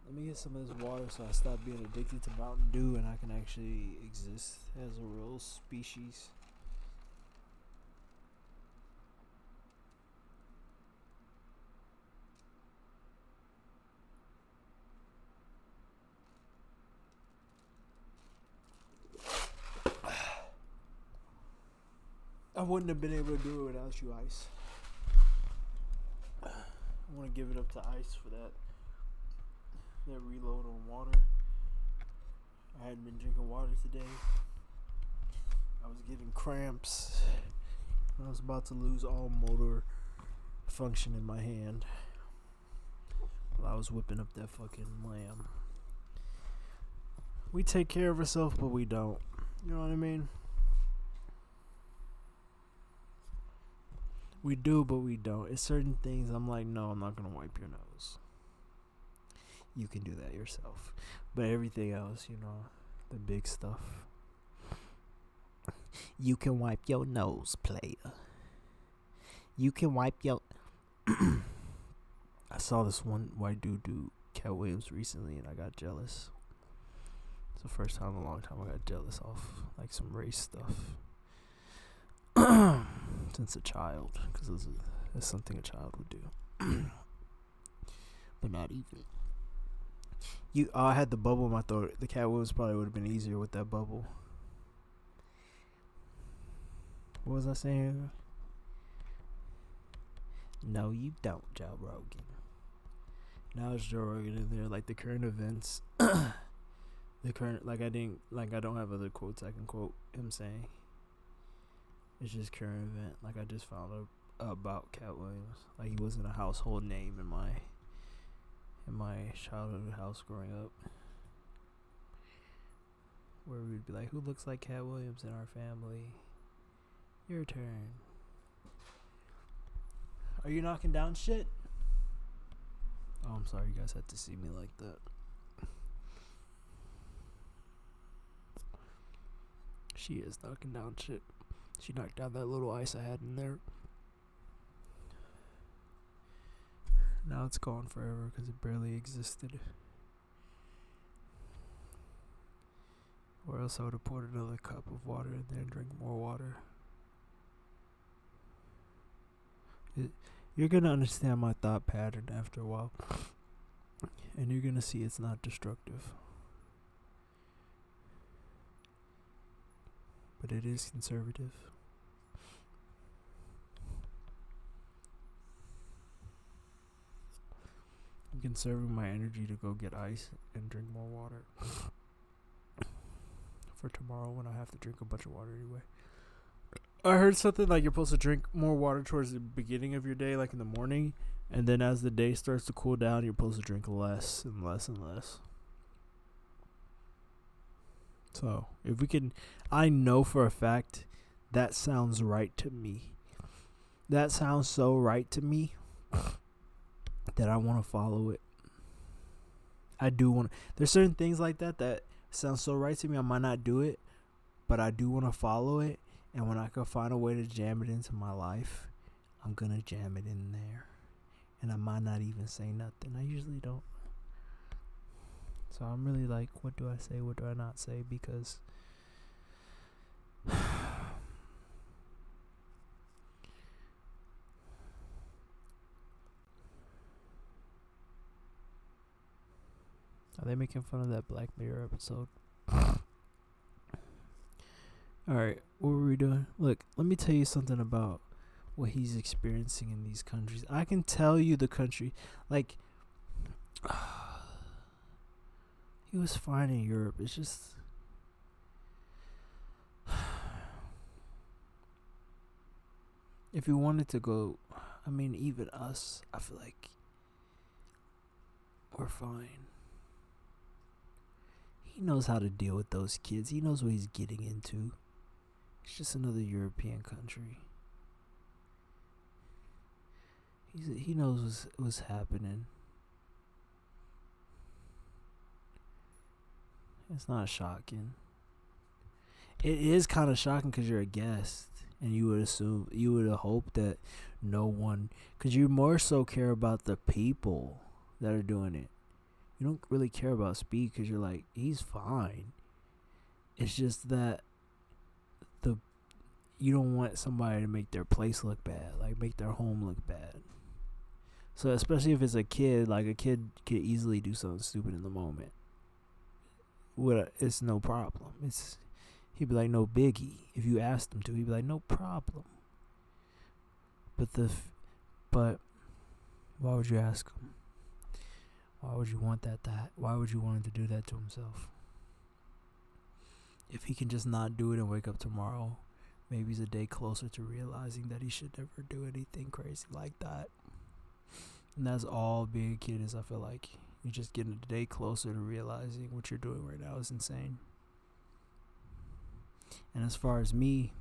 Let me get some of this water so I stop being addicted to Mountain Dew and I can actually exist as a real species. I wouldn't have been able to do it without you, Ice. I want to give it up to Ice for that reload on water. I hadn't been drinking water today. I was getting cramps. I was about to lose all motor function in my hand while I was whipping up that fucking lamb. We take care of ourselves, but we don't. You know what I mean? We do, but we don't. It's certain things I'm like, no, I'm not going to wipe your nose. You can do that yourself. But everything else, you know, the big stuff. You can wipe your nose, player. You can wipe your... I saw this one white dude do Cat Williams recently, and I got jealous. It's the first time in a long time I got jealous off, like, some race stuff. Since a child, because it's something a child would do. But not even. I had the bubble in my throat. The Cat Williams probably would have been easier with that bubble. What was I saying? No, you don't, Joe Rogan. Now it's Joe Rogan in there, like the current events. The current, I don't have other quotes I can quote him saying. It's just current event. Like, I just found out about Cat Williams. Like, he wasn't a household name in my childhood house growing up. Where we'd be like, who looks like Cat Williams in our family? Your turn. Are you knocking down shit? Oh, I'm sorry you guys had to see me like that. She is knocking down shit. She knocked down that little ice I had in there. Now it's gone forever because it barely existed. Or else I would have poured another cup of water in there and drink more water. You're going to understand my thought pattern after a while. And you're going to see it's not destructive. But it is conservative. I'm conserving my energy to go get ice and drink more water for tomorrow when I have to drink a bunch of water anyway. I heard something like you're supposed to drink more water towards the beginning of your day, like in the morning, and then as the day starts to cool down, you're supposed to drink less and less and less. So, if we can, I know for a fact that sounds right to me. That sounds so right to me that I want to follow it. I do want to. There's certain things like that that sound so right to me. I might not do it, but I do want to follow it. And when I can find a way to jam it into my life, I'm going to jam it in there. And I might not even say nothing. I usually don't. So I'm really like, what do I say? What do I not say? Because are they making fun of that Black Mirror episode? Alright, what were we doing? Look, let me tell you something about what he's experiencing in these countries. I can tell you the country. Like, he was fine in Europe. It's just... if you wanted to go... I mean, even us, I feel like we're fine. He knows how to deal with those kids. He knows what he's getting into. It's just another European country. He knows what's happening. It's not shocking. It is kind of shocking because you're a guest, and you would have hoped that no one, because you more so care about the people that are doing it. You don't really care about Speed because you're like, he's fine. It's just that you don't want somebody to make their place look bad, like make their home look bad. So especially if it's a kid, like a kid could easily do something stupid in the moment. It's no problem. He'd be like, no biggie. If you asked him to, he'd be like, no problem. But why would you ask him? Why would you want that? Why would you want him to do that to himself? If he can just not do it and wake up tomorrow, maybe he's a day closer to realizing that he should never do anything crazy like that. And that's all being a kid is, I feel like. You're just getting a day closer to realizing what you're doing right now is insane. And as far as me,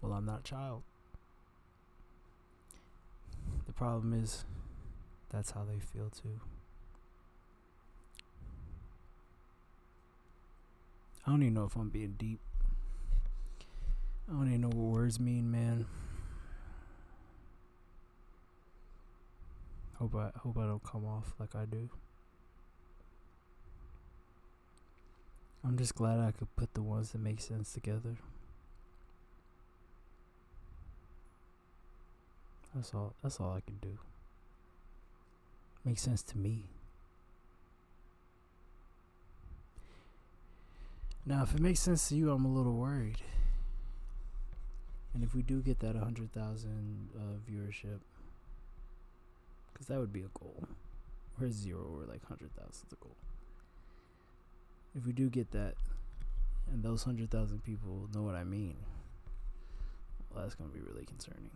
well, I'm not a child. The problem is, that's how they feel too. I don't even know if I'm being deep. I don't even know what words mean, man. Hope I don't come off like I do. I'm just glad I could put the ones that make sense together. That's all I can do. Makes sense to me. Now, if it makes sense to you, I'm a little worried. And if we do get that 100,000 viewership, because that would be a goal. We're 0, we're like 100,000 is a goal. If we do get that, and those 100,000 people know what I mean, well, that's going to be really concerning.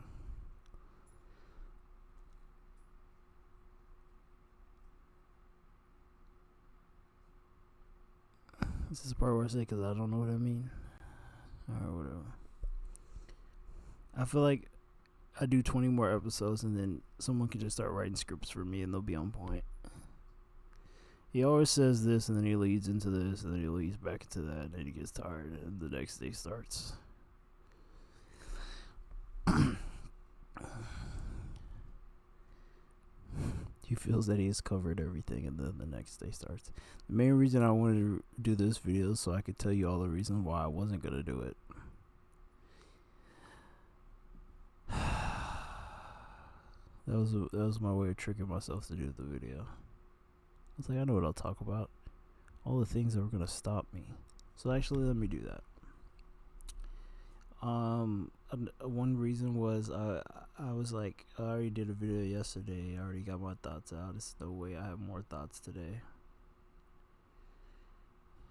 This is the part where I say, because I don't know what I mean. Or whatever. I feel like I do 20 more episodes and then someone can just start writing scripts for me and they'll be on point. He always says this and then he leads into this and then he leads back into that and then he gets tired and the next day starts. He feels that he has covered everything and then the next day starts. The main reason I wanted to do this video is so I could tell you all the reasons why I wasn't going to do it. That was my way of tricking myself to do the video. I was like, I know what I'll talk about. All the things that were going to stop me. So actually, let me do that. One reason was I was like, I already did a video yesterday. I already got my thoughts out. There's no way I have more thoughts today.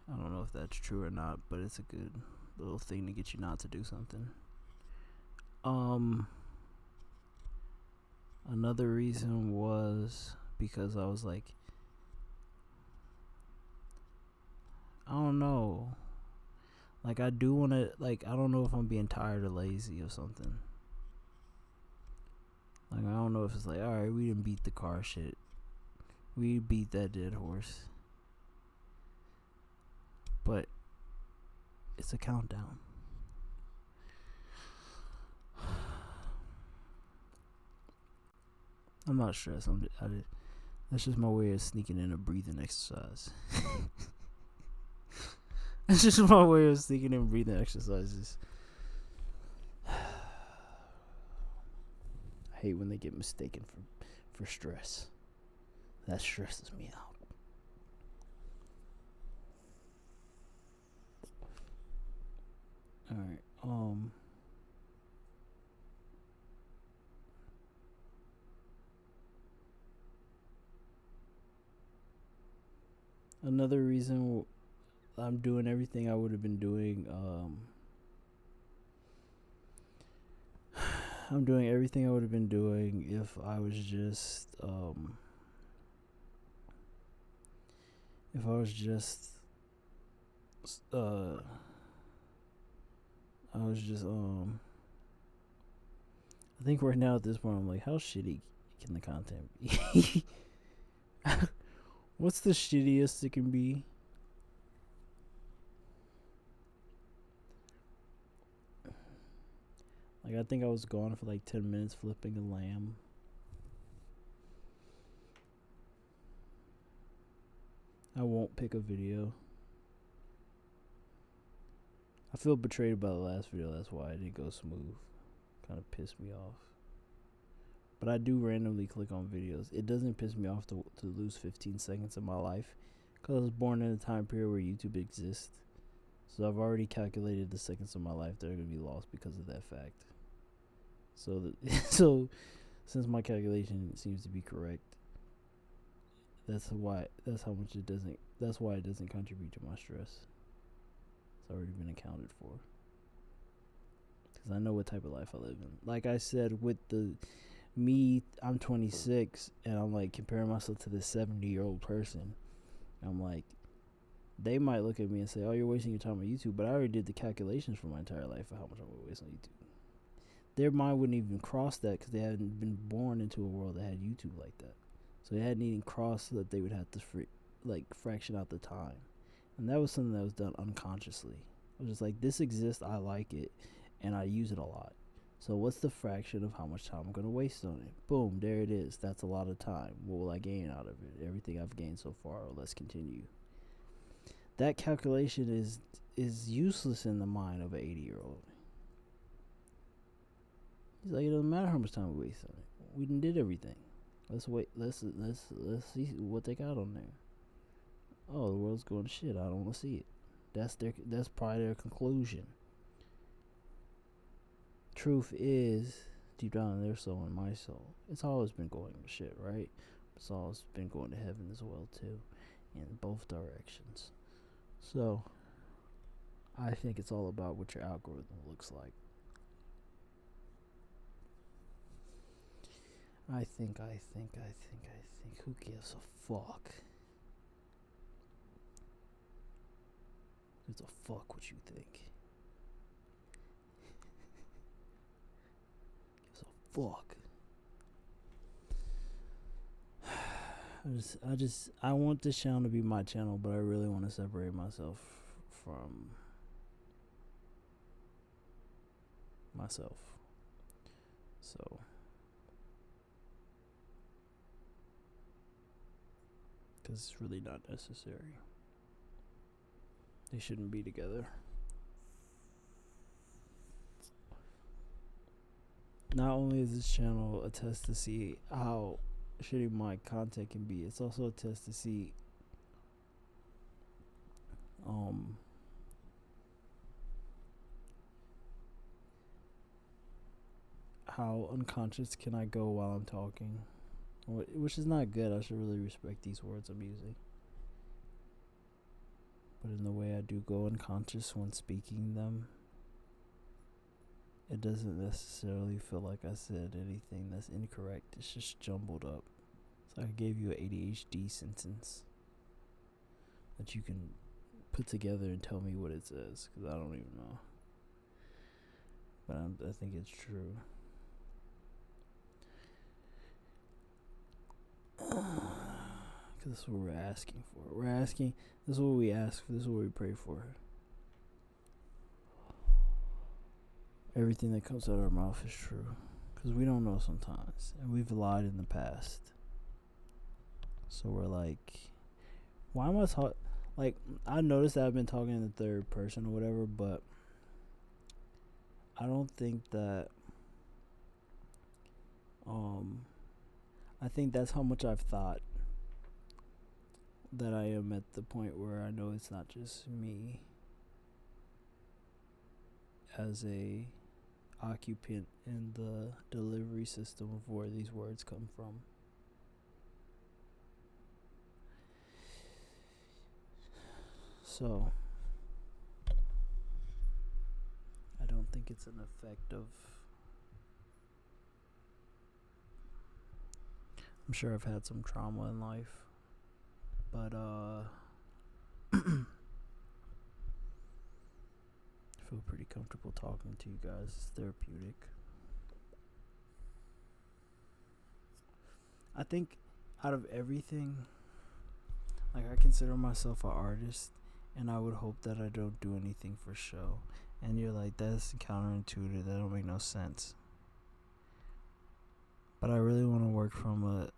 I don't know if that's true or not, but it's a good little thing to get you not to do something. Another reason was because I was like, I don't know. Like, I do want to, like, I don't know if I'm being tired or lazy or something. Like, I don't know if it's like, alright, we didn't beat the car shit. We beat that dead horse. But it's a countdown. I'm not stressed. That's just my way of sneaking in a breathing exercise. That's just my way of sneaking in breathing exercises. I hate when they get mistaken for stress. That stresses me out. Alright, another reason I'm doing everything I would have been doing, I'm doing everything I would have been doing if I was just, I think right now at this point I'm like, how shitty can the content be? What's the shittiest it can be? Like, I think I was gone for like 10 minutes flipping a lamb. I won't pick a video. I feel betrayed by the last video, that's why it didn't go smooth. Kind of pissed me off. But I do randomly click on videos. It doesn't piss me off to lose 15 seconds of my life, because I was born in a time period where YouTube exists. So I've already calculated the seconds of my life that are going to be lost because of that fact. So since my calculation seems to be correct, that's why it doesn't contribute to my stress. It's already been accounted for. Because I know what type of life I live in. Like I said, with I'm 26, and I'm like comparing myself to this 70-year-old person. I'm like, they might look at me and say, oh, you're wasting your time on YouTube, but I already did the calculations for my entire life of how much I'm going to waste on YouTube. Their mind wouldn't even cross that because they hadn't been born into a world that had YouTube like that. So they hadn't even crossed that they would have to fraction out the time. And that was something that was done unconsciously. I was just like, this exists, I like it, and I use it a lot. So what's the fraction of how much time I'm going to waste on it? Boom, there it is. That's a lot of time. What will I gain out of it? Everything I've gained so far, or let's continue. That calculation is useless in the mind of an 80-year-old. He's like, it doesn't matter how much time we waste on it. We done did everything. Let's wait. Let's see what they got on there. Oh, the world's going to shit. I don't want to see it. That's probably their conclusion. Truth is, deep down in their soul and my soul, it's always been going to shit, right? It's always been going to heaven as well too, in both directions. So, I think it's all about what your algorithm looks like. I think, who gives a fuck? Who gives a fuck what you think? Gives a fuck. I want this channel to be my channel, but I really want to separate myself from myself. So, because it's really not necessary. They shouldn't be together. Not only is this channel a test to see how shitty my content can be, it's also a test to see how unconscious can I go while I'm talking, which is not good. I should really respect these words I'm using. But in the way I do go unconscious when speaking them, it doesn't necessarily feel like I said anything that's incorrect. It's just jumbled up. So I gave you an ADHD sentence that you can put together and tell me what it says, because I don't even know. But I think it's true. Because this is what we're asking for. This is what we ask for, this is what we pray for. Everything that comes out of our mouth is true. Because we don't know sometimes. And we've lied in the past. So we're like, why am I talking? Like, I noticed that I've been talking in the third person or whatever, but I don't think that, I think that's how much I've thought that I am at the point where I know it's not just me as a occupant in the delivery system of where these words come from. So I don't think it's an effect of, I'm sure I've had some trauma in life, but I feel pretty comfortable talking to you guys. It's therapeutic. I think out of everything, like, I consider myself an artist, and I would hope that I don't do anything for show. And you're like, that's counterintuitive, that don't make no sense. But I really want to work from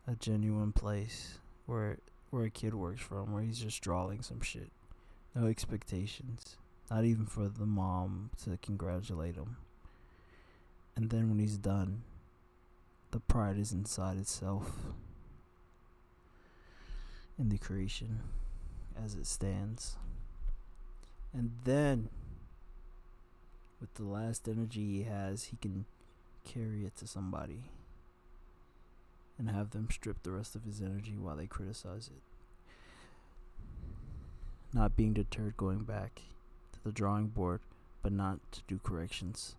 a genuine place where a kid works from, where he's just drawing some shit. No expectations. Not even for the mom to congratulate him. And then when he's done, the pride is inside itself. In the creation as it stands. And then with the last energy he has, he can carry it to somebody and have them strip the rest of his energy while they criticize it. Not being deterred going back to the drawing board, but not to do corrections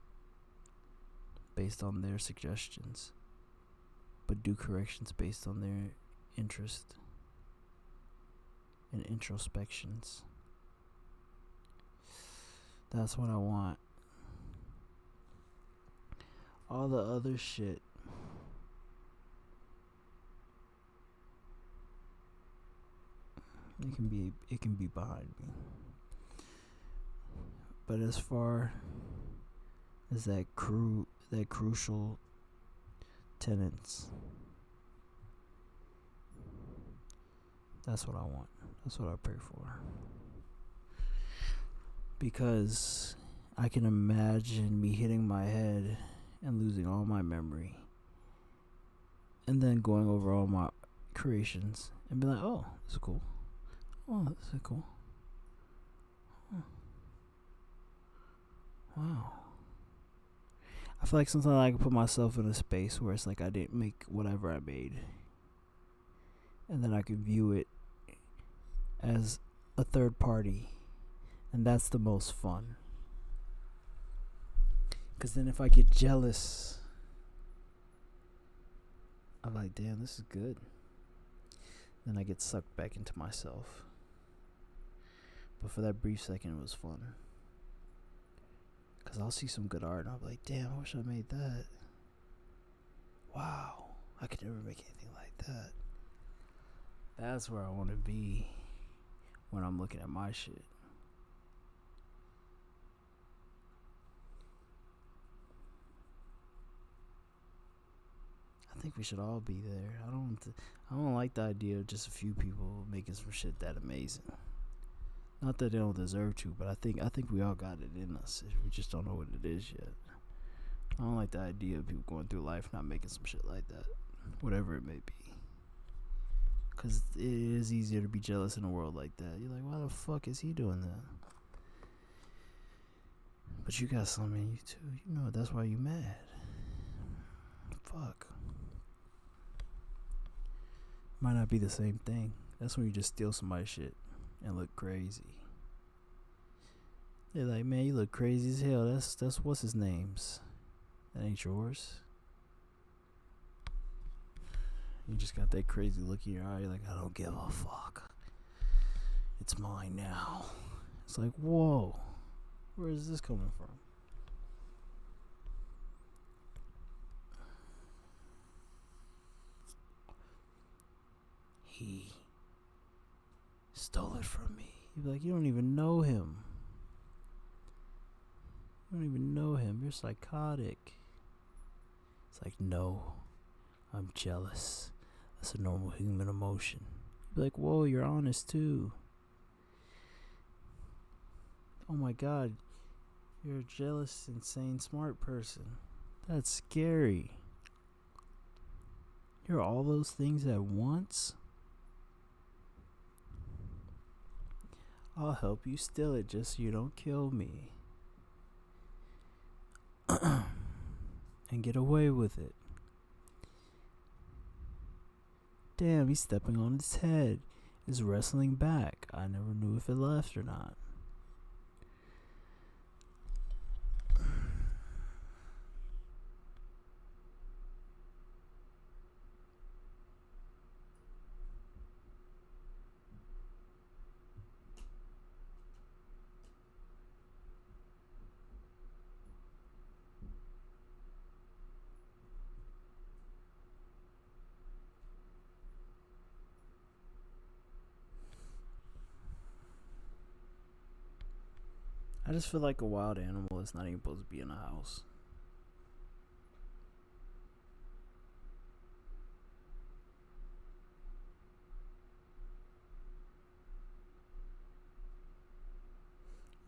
based on their suggestions, but do corrections based on their interest and introspections. That's what I want. All the other shit, it can be behind me. But as far as that crucial tenets, that's what I want. That's what I pray for. Because I can imagine me hitting my head and losing all my memory, and then going over all my creations and be like, oh, this is cool. Oh, this is cool. Oh. Wow. I feel like sometimes I can put myself in a space where it's like I didn't make whatever I made, and then I can view it as a third party, and that's the most fun. Because then if I get jealous, I'm like, damn, this is good. Then I get sucked back into myself. But for that brief second, it was fun. Because I'll see some good art and I'll be like, damn, I wish I made that. Wow, I could never make anything like that. That's where I want to be when I'm looking at my shit. I think we should all be there. I don't like the idea of just a few people making some shit that amazing. Not that they don't deserve to, but I think we all got it in us. We just don't know what it is yet. I don't like the idea of people going through life not making some shit like that, whatever it may be. Because it is easier to be jealous in a world like that. You're like, why the fuck is he doing that? But you got something in you too. You know, that's why you mad. Fuck. Might not be the same thing. That's when you just steal somebody's shit and look crazy. They're like, man, you look crazy as hell. That's what's his name's. That ain't yours. You just got that crazy look in your eye. You're like, I don't give a fuck. It's mine now. It's like, whoa. Where is this coming from? He stole it from me. You'd be like, you don't even know him. You don't even know him. You're psychotic. It's like, no, I'm jealous. That's a normal human emotion. You'd be like, whoa, you're honest too. Oh my god, you're a jealous, insane, smart person. That's scary. You're all those things at once? I'll help you steal it just so you don't kill me. And get away with it. Damn, he's stepping on its head. It's wrestling back. I never knew if it left or not. I just feel like a wild animal is not even supposed to be in a house.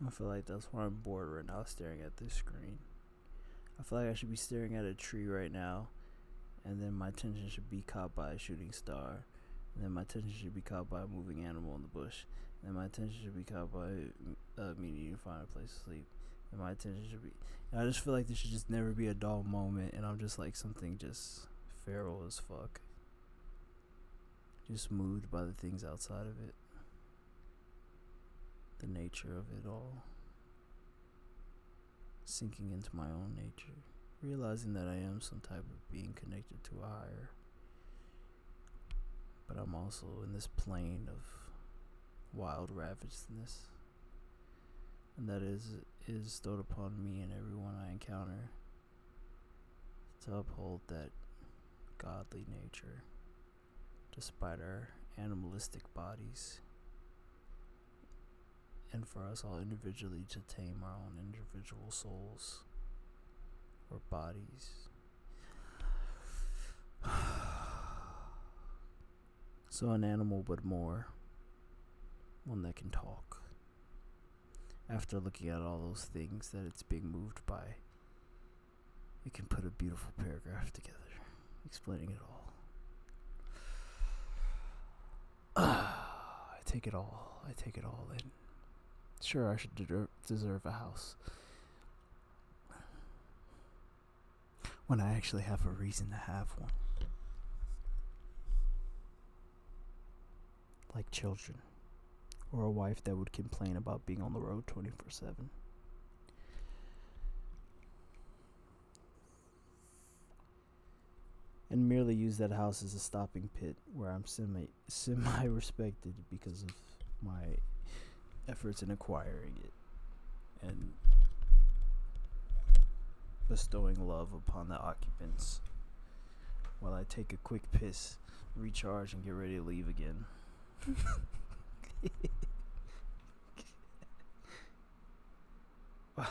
I feel like that's why I'm bored right now staring at this screen. I feel like I should be staring at a tree right now, and then my attention should be caught by a shooting star, and then my attention should be caught by a moving animal in the bush, and my attention should be caught by me needing to find a place to sleep, and my attention should be... And I just feel like there should just never be a dull moment, and I'm just like something just feral as fuck. Just moved by the things outside of it. The nature of it all. Sinking into my own nature. Realizing that I am some type of being connected to a higher. But I'm also in this plane of wild ravagedness. And that is bestowed upon me and everyone I encounter to uphold that godly nature despite our animalistic bodies, and for us all individually to tame our own individual souls or bodies. So an animal, but more one that can talk. After looking at all those things that it's being moved by, it can put a beautiful paragraph together explaining it all. I take it all in. Sure, I should deserve a house when I actually have a reason to have one. Like children, or a wife that would complain about being on the road 24/7. And merely use that house as a stopping pit where I'm semi respected because of my efforts in acquiring it and bestowing love upon the occupants while I take a quick piss, recharge, and get ready to leave again. Well,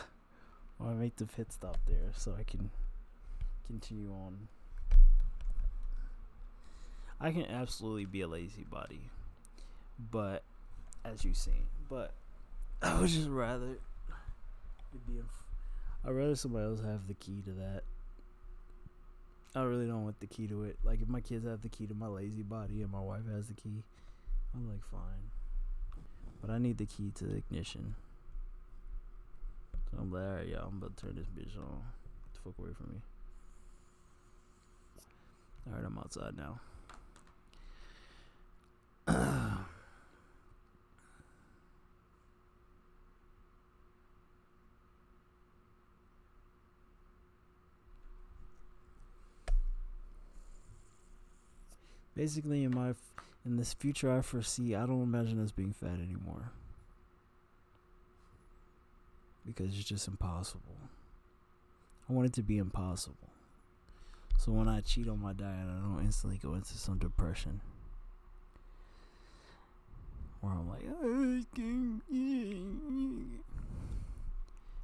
I make the pit stop there so I can continue on. I can absolutely be a lazy body, but as you've seen, but I would just rather it be I'd rather somebody else have the key to that. I really don't want the key to it. Like, if my kids have the key to my lazy body and my wife has the key, I'm like, fine. But I need the key to the ignition. So I'm like, alright, y'all, I'm about to turn this bitch on. Get the fuck away from me. Alright, I'm outside now. Basically, in this future I foresee, I don't imagine us being fat anymore. Because it's just impossible. I want it to be impossible. So when I cheat on my diet, I don't instantly go into some depression. Where I'm like,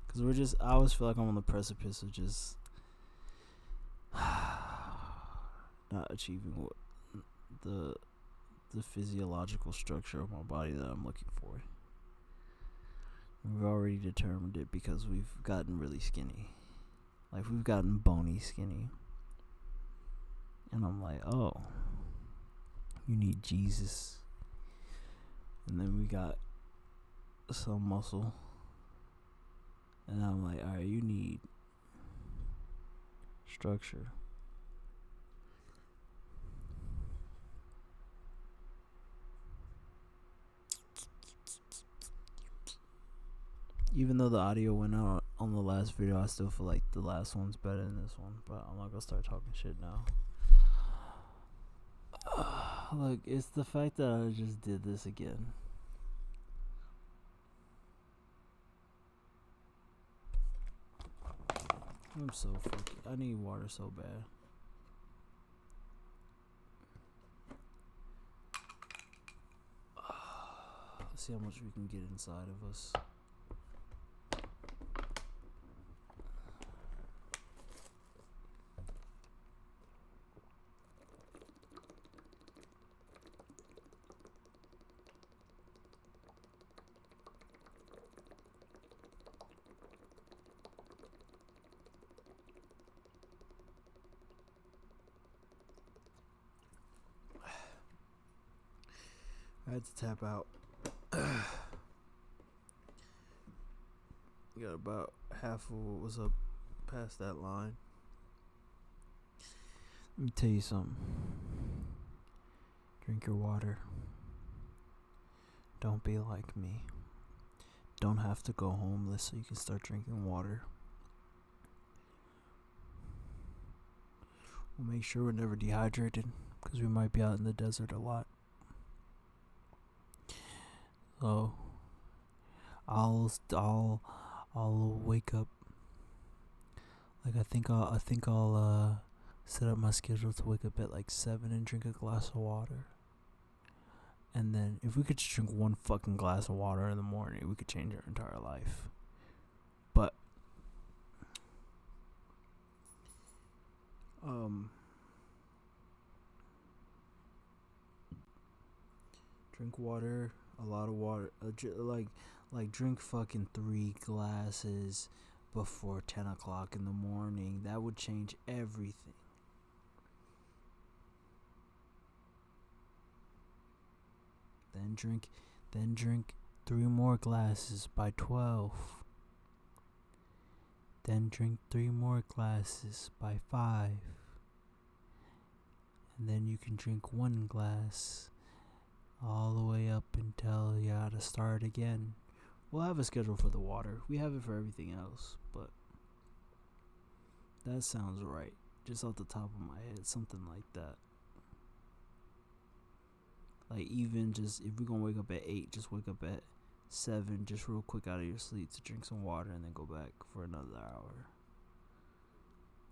because I always feel like I'm on the precipice of just not achieving what the physiological structure of my body that I'm looking for. We've already determined it because we've gotten really skinny. Like, we've gotten bony skinny. And I'm like, oh, you need Jesus. And then we got some muscle. And I'm like, alright, you need structure. Even though the audio went out on the last video, I still feel like the last one's better than this one. But I'm not gonna start talking shit now. Look, it's the fact that I just did this again. I'm so fucking... I need water so bad. Let's see how much we can get inside of us. I had to tap out. Got about half of what was up past that line. Let me tell you something. Drink your water. Don't be like me. Don't have to go homeless so you can start drinking water. We'll make sure we're never dehydrated because we might be out in the desert a lot. So I'll wake up. Like I think I'll set up my schedule to wake up at like 7 and drink a glass of water. And then if we could just drink one fucking glass of water in the morning, we could change our entire life. But drink water, a lot of water, like drink fucking 3 glasses before 10 o'clock in the morning. That would change everything. Then drink 3 more glasses by 12. Then drink 3 more glasses by 5. And then you can drink 1 glass all the way up until you gotta start again. We'll have a schedule for the water. We have it for everything else, but that sounds right. Just off the top of my head, something like that. Like, even just, if we're gonna wake up at 8, just wake up at 7, just real quick out of your sleep to drink some water and then go back for another hour.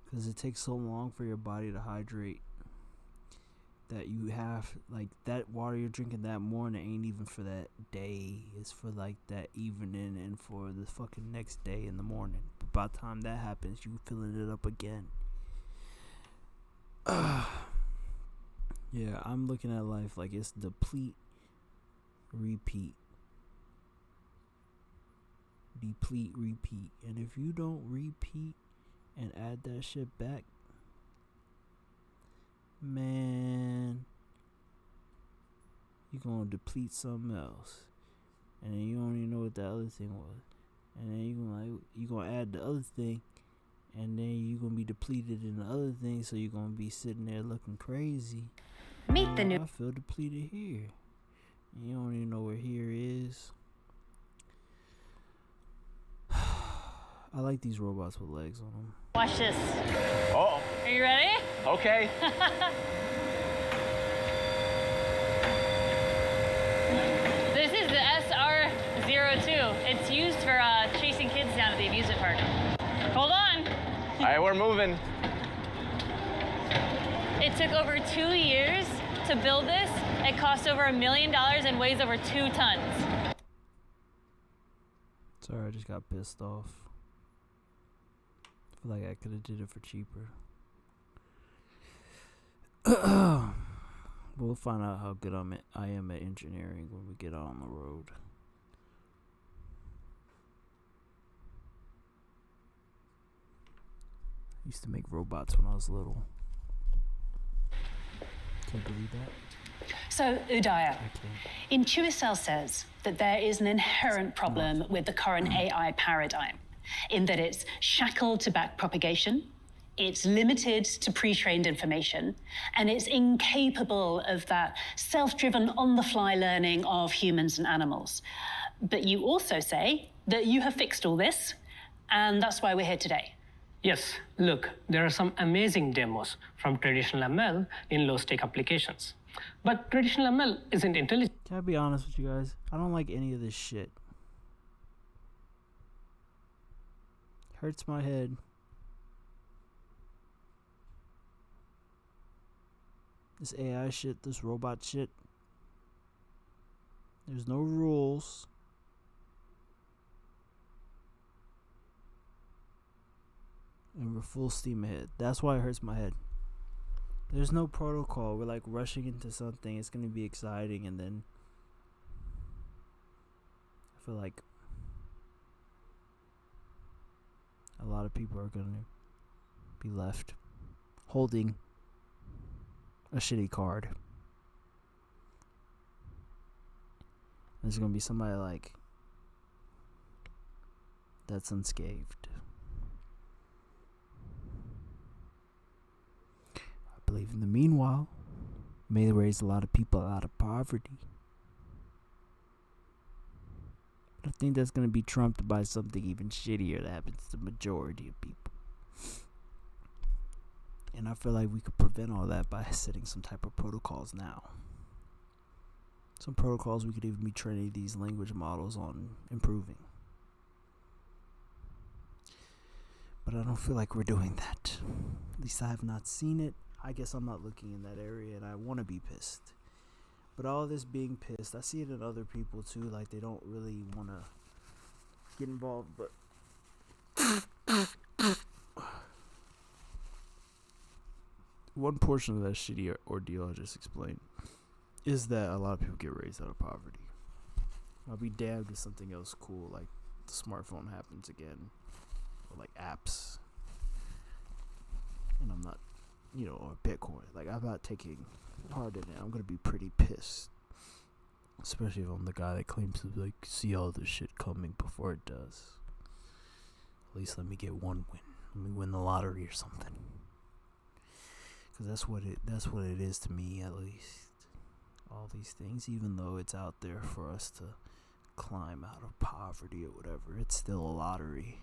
Because it takes so long for your body to hydrate that you have, like, that water you're drinking that morning ain't even for that day. It's for, like, that evening and for the fucking next day in the morning. But by the time that happens, you filling it up again. Yeah, I'm looking at life like it's deplete, repeat. Deplete, repeat. And if you don't repeat and add that shit back, man, you're gonna deplete something else. And then you don't even know what the other thing was. And then you're gonna add the other thing, And then you're gonna be depleted in the other things, so you're gonna be sitting there looking crazy. Meet the new. I feel depleted here. You don't even know where here is. I like these robots with legs on them. Watch this. Oh. Are you ready? Okay. This is the SR-02. It's used for chasing kids down at the amusement park. Hold on. All right, we're moving. It took over 2 years to build this. It cost over $1 million and weighs over 2 tons. Sorry, I just got pissed off. I feel like I could have did it for cheaper. We'll find out how good I am at engineering when we get out on the road. I used to make robots when I was little. Can't believe that. So, Udaya, Intuicell says that there is an inherent problem with the current AI paradigm, in that it's shackled to back propagation, it's limited to pre-trained information, and it's incapable of that self-driven, on-the-fly learning of humans and animals. But you also say that you have fixed all this, and that's why we're here today. Yes, look, there are some amazing demos from traditional ML in low-stake applications. But traditional ML isn't intelligent. Can I be honest with you guys? I don't like any of this shit. Hurts my head. This AI shit, this robot shit. There's no rules. And we're full steam ahead. That's why it hurts my head. There's no protocol. We're like rushing into something. It's going to be exciting, and then I feel like a lot of people are going to be left holding a shitty card. There's going to be somebody like that's unscathed. I believe in the meanwhile may raise a lot of people out of poverty. But I think that's going to be trumped by something even shittier that happens to the majority of people. And I feel like we could prevent all that by setting some type of protocols now. Some protocols we could even be training these language models on improving. But I don't feel like we're doing that. At least I have not seen it. I guess I'm not looking in that area, and I want to be pissed. But all this being pissed, I see it in other people too. Like, they don't really want to get involved, but one portion of that shitty ordeal I just explained is that a lot of people get raised out of poverty. I'll be damned if something else cool like the smartphone happens again, or like apps, and I'm not, or Bitcoin. Like, I'm not taking part in it. I'm gonna be pretty pissed, especially if I'm the guy that claims to like see all this shit coming before it does. At least let me get one win. Let me win the lottery or something. Because that's what it is to me, at least. All these things, even though it's out there for us to climb out of poverty or whatever, it's still a lottery.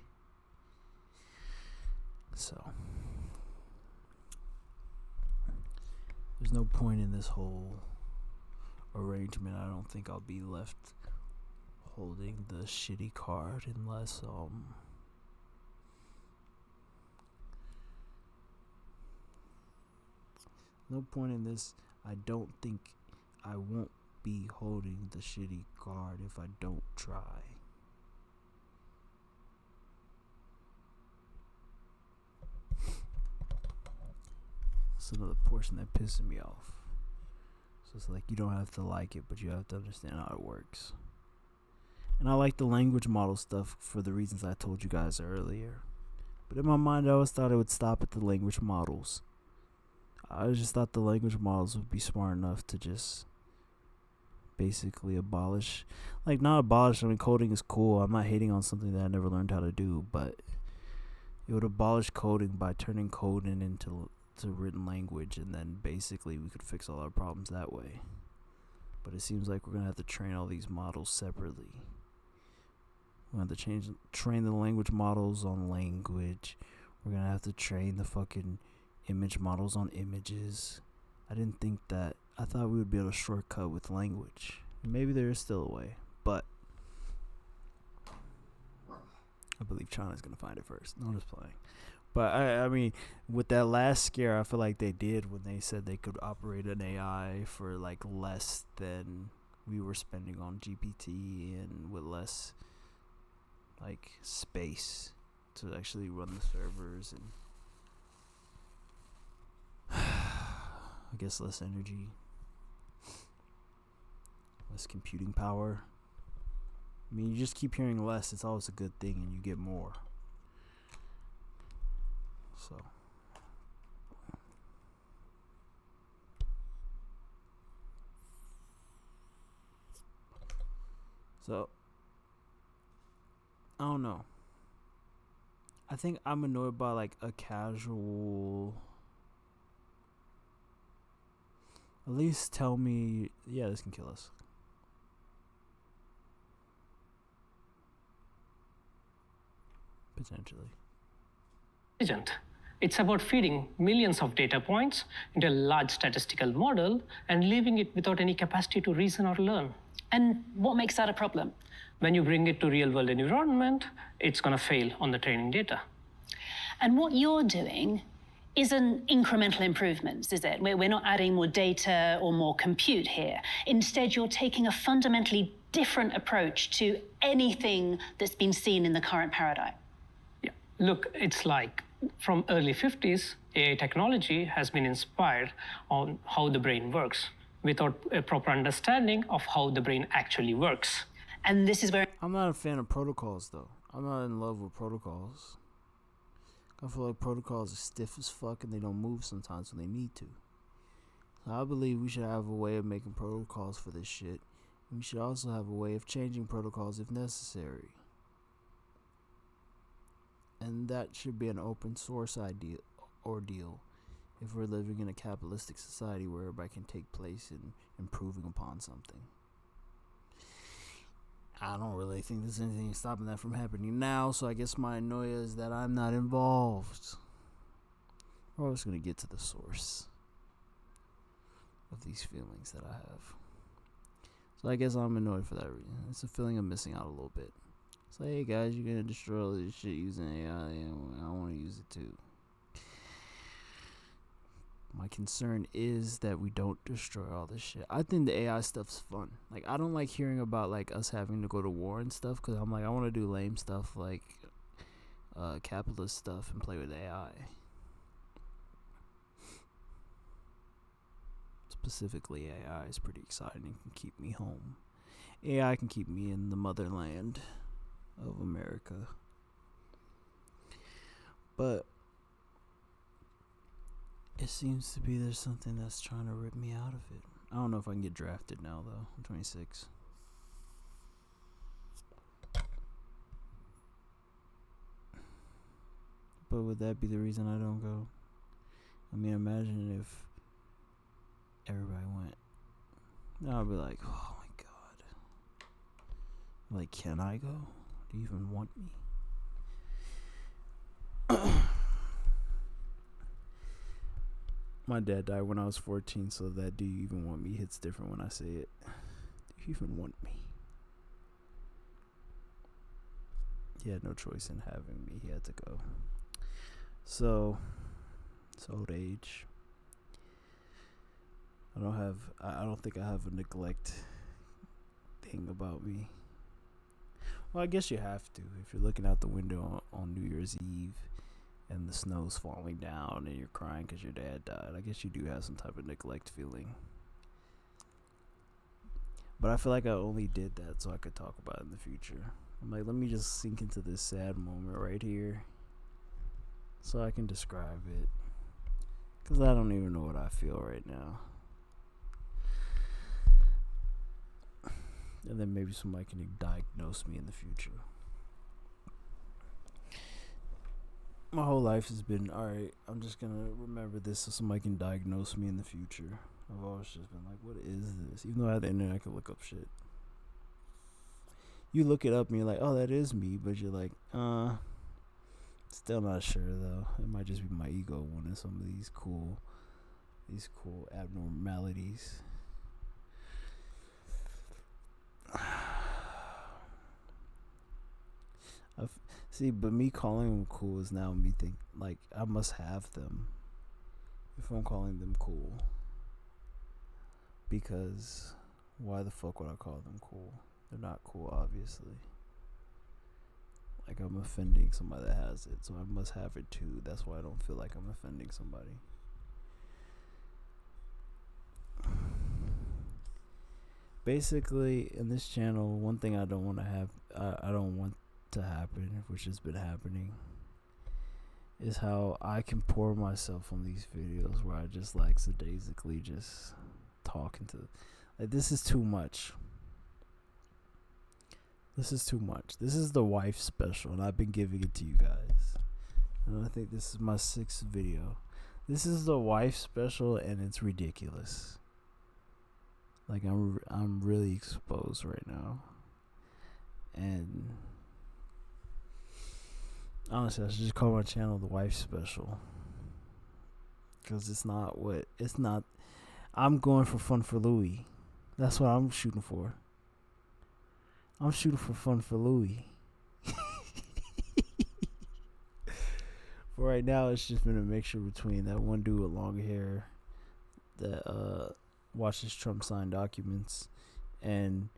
So there's no point in this whole arrangement. I don't think I'll be left holding the shitty card unless no point in this. I don't think I won't be holding the shitty card if I don't try. It's another portion that pisses me off. So it's like, you don't have to like it, but you have to understand how it works. And I like the language model stuff for the reasons I told you guys earlier. But in my mind, I always thought it would stop at the language models. I just thought the language models would be smart enough to just basically abolish. Like, not abolish, I mean, coding is cool. I'm not hating on something that I never learned how to do, but It would abolish coding by turning code into written language, and then basically we could fix all our problems that way. But it seems like we're gonna have to train all these models separately. We're gonna have to train the language models on language. We're gonna have to train the fucking image models on images. I didn't think that. I thought we would be able to shortcut with language. Maybe there is still a way, but I believe China's gonna find it first. No, I'm just playing. But I mean, with that last scare, I feel like they did when they said they could operate an AI for like less than we were spending on GPT, and with less like space to actually run the servers, and I guess less energy, less computing power. I mean, you just keep hearing less, it's always a good thing, and you get more. So I don't know. I think I'm annoyed by like a casual. At least tell me, yeah, this can kill us. Potentially. It's about feeding millions of data points into a large statistical model and leaving it without any capacity to reason or learn. And what makes that a problem? When you bring it to real-world environment, it's going to fail on the training data. And what you're doing isn't incremental improvements, is it? We're not adding more data or more compute here. Instead, you're taking a fundamentally different approach to anything that's been seen in the current paradigm. Yeah. Look, it's like from early 50s, AI technology has been inspired on how the brain works without a proper understanding of how the brain actually works. And this is where I'm not a fan of protocols, though. I'm not in love with protocols. I feel like protocols are stiff as fuck and they don't move sometimes when they need to. So I believe we should have a way of making protocols for this shit. And we should also have a way of changing protocols if necessary. And that should be an open source ordeal if we're living in a capitalistic society where everybody can take place in improving upon something. I don't really think there's anything stopping that from happening now, so I guess my annoyance is that I'm not involved. We're always going to get to the source of these feelings that I have. So I guess I'm annoyed for that reason. It's a feeling of missing out a little bit. It's like, hey guys, you're going to destroy all this shit using AI, and I want to use it too. My concern is that we don't destroy all this shit. I think the AI stuff's fun. Like, I don't like hearing about like us having to go to war and stuff, because I'm like, I want to do lame stuff like capitalist stuff and play with AI. Specifically, AI is pretty exciting and can keep me home. AI can keep me in the motherland of America. But it seems to be there's something that's trying to rip me out of it. I don't know if I can get drafted now, though. I'm 26. But would that be the reason I don't go? I mean, imagine if everybody went. Now I'd be like, oh my god. Like, can I go? Do you even want me? My dad died when I was 14, so that "do you even want me" hits different when I say it. Do you even want me? He had no choice in having me. He had to go. So, it's old age. I don't think I have a neglect thing about me. Well, I guess you have to. If you're looking out the window on New Year's Eve and the snow's falling down and you're crying because your dad died, I guess you do have some type of neglect feeling. But I feel like I only did that so I could talk about it in the future. I'm like, let me just sink into this sad moment right here so I can describe it. Because I don't even know what I feel right now. And then maybe somebody can diagnose me in the future. My whole life has been, alright, I'm just gonna remember this so somebody can diagnose me in the future. I've always just been like, what is this? Even though I had the internet, I could look up shit. You look it up and you're like, oh, that is me, but you're like, still not sure though. It might just be my ego wanting some of these cool abnormalities. See, but me calling them cool is now me think like I must have them if I'm calling them cool. Because why the fuck would I call them cool? They're not cool, obviously. Like I'm offending somebody that has it, so I must have it too. That's why I don't feel like I'm offending somebody. Basically, in this channel, one thing I don't want to have, I don't want to happen, which has been happening, is how I can pour myself on these videos where I just like sadistically just talking to, like, this is too much. This is too much. This is the wife special, and I've been giving it to you guys. And I think this is my 6th video. This is the wife special, and it's ridiculous. Like I'm really exposed right now, and honestly, I should just call my channel the wife special, because it's not. I'm going for fun for Louis. That's what I'm shooting for. I'm shooting for fun for Louis. For right now, it's just been a mixture between that one dude with long hair that watches Trump sign documents and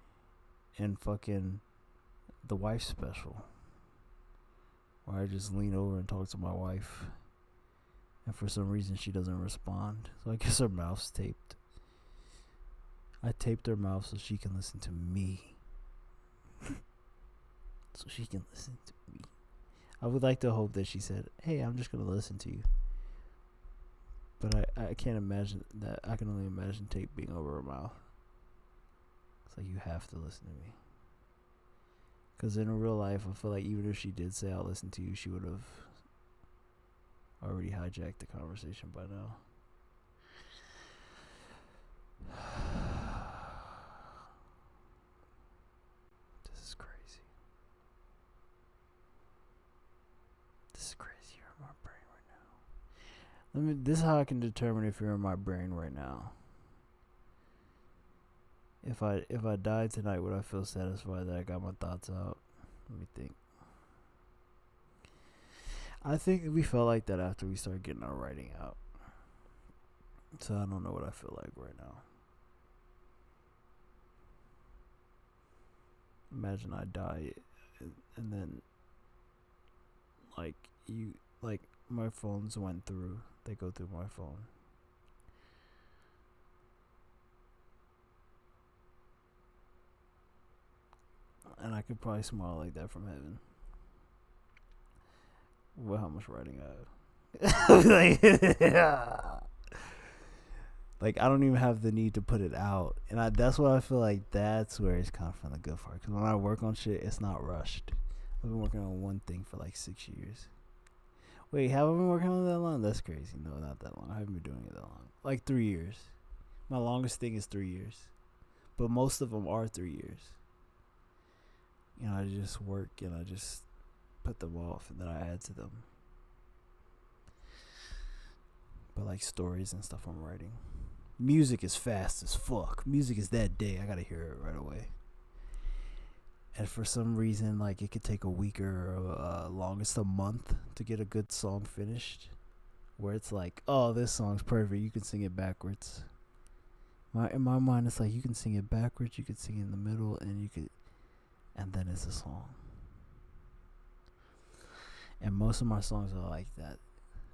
fucking the wife special, where I just lean over and talk to my wife, and for some reason she doesn't respond, so I guess her mouth's taped. I taped her mouth so she can listen to me. So she can listen to me. I would like to hope that she said, hey, I'm just going to listen to you. But I can't imagine that. I can only imagine tape being over her mouth. It's like, you have to listen to me. Because in real life, I feel like even if she did say, I'll listen to you, she would have already hijacked the conversation by now. This is crazy. This is crazy. You're in my brain right now. This is how I can determine if you're in my brain right now. If I died tonight, would I feel satisfied that I got my thoughts out? Let me think. I think we felt like that after we started getting our writing out. So I don't know what I feel like right now. Imagine I die and then like my phones went through. They go through my phone. And I could probably smile like that from heaven. Well, how much writing I have. Like, I don't even have the need to put it out. And that's what I feel like, that's where it's kind of from the good part. Because when I work on shit, it's not rushed. I've been working on one thing for like 6 years. Wait, have I been working on it that long? That's crazy. No, not that long. I haven't been doing it that long. Like 3 years. My longest thing is 3 years. But most of them are 3 years. You know, I just work and I just put them off and then I add to them. But like stories and stuff I'm writing. Music is fast as fuck. Music is that day. I gotta hear it right away. And for some reason, like, it could take a week or longest a month to get a good song finished. Where it's like, oh, this song's perfect. You can sing it backwards. In my mind, it's like you can sing it backwards, you could sing it in the middle, and then it's a song. And most of my songs are like that.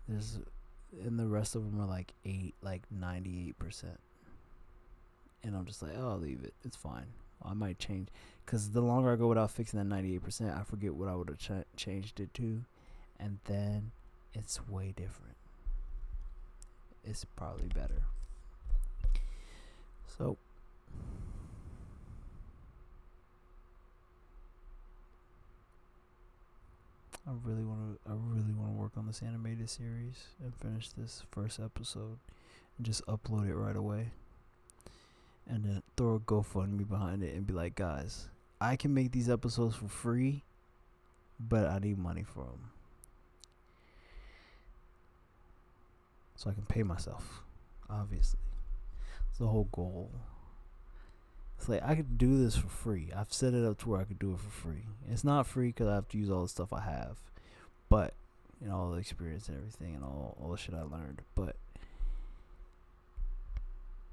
And the rest of them are like 98%. And I'm just like, oh, I'll leave it. It's fine. I might change. Because the longer I go without fixing that 98%, I forget what I would have changed it to. And then it's way different. It's probably better. So, I really want to work on this animated series and finish this first episode and just upload it right away. And then throw a GoFundMe behind it and be like, guys, I can make these episodes for free, but I need money for them. So I can pay myself, obviously. It's the whole goal. It's like, I could do this for free. I've set it up to where I could do it for free. It's not free because I have to use all the stuff I have. But, you know, all the experience and everything and all the shit I learned. But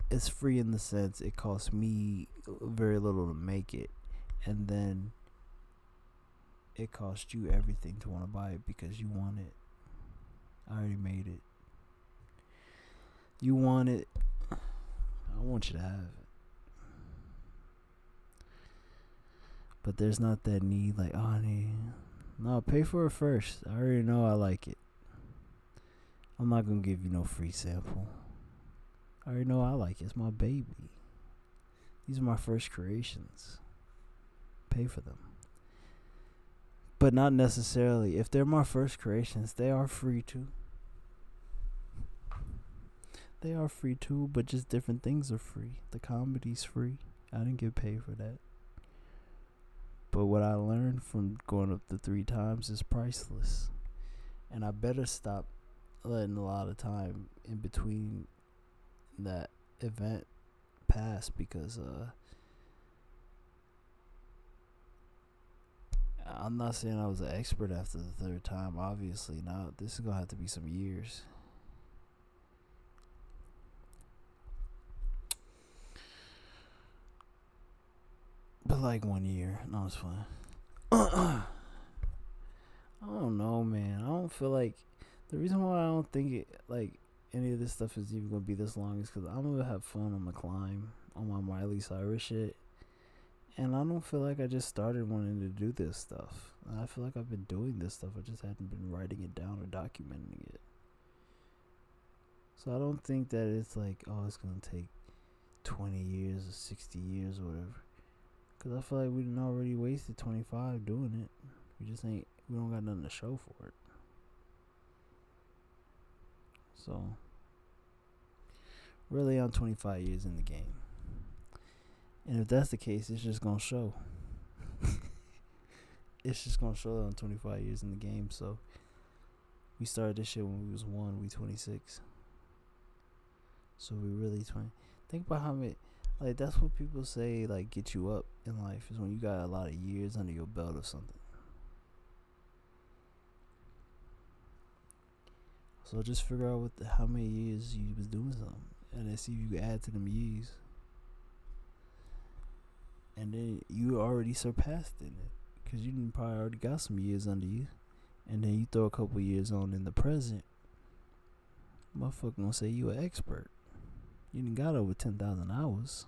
it's free in the sense it costs me very little to make it. And then it costs you everything to want to buy it because you want it. I already made it. You want it. I want you to have it. But there's not that need, like, oh, I need. No, pay for it first. I already know I like it. I'm not going to give you no free sample. I already know I like it. It's my baby. These are my first creations. Pay for them. But not necessarily. If they're my first creations, they are free too. They are free too, but just different things are free. The comedy's free. I didn't get paid for that. But what I learned from going up the 3 times is priceless. And I better stop letting a lot of time in between that event pass because I'm not saying I was an expert after the 3rd time. Obviously not. This is going to have to be some years. But like 1 year. No, it's fine. I don't know, man. I don't feel like the reason why I don't think it like any of this stuff is even gonna be this long is because I'm gonna have fun on the climb on my Miley Cyrus shit, and I don't feel like I just started wanting to do this stuff. I feel like I've been doing this stuff. I just hadn't been writing it down or documenting it. So I don't think that it's like, oh, it's gonna take 20 years or 60 years or whatever. Cause I feel like we done already wasted 25 doing it. We don't got nothing to show for it. So, really, I'm 25 years in the game. And if that's the case, it's just gonna show. It's just gonna show that I'm 25 years in the game. So, we started this shit when we was 1, we 26. So, we really 20. Think about how many. Like, that's what people say, like, get you up in life, is when you got a lot of years under your belt or something. So just figure out how many years you was doing something, and then see if you can add to them years. And then you already surpassed in it, because you probably already got some years under you. And then you throw a couple years on in the present, motherfucker gonna say you an expert. You done got over 10,000 hours.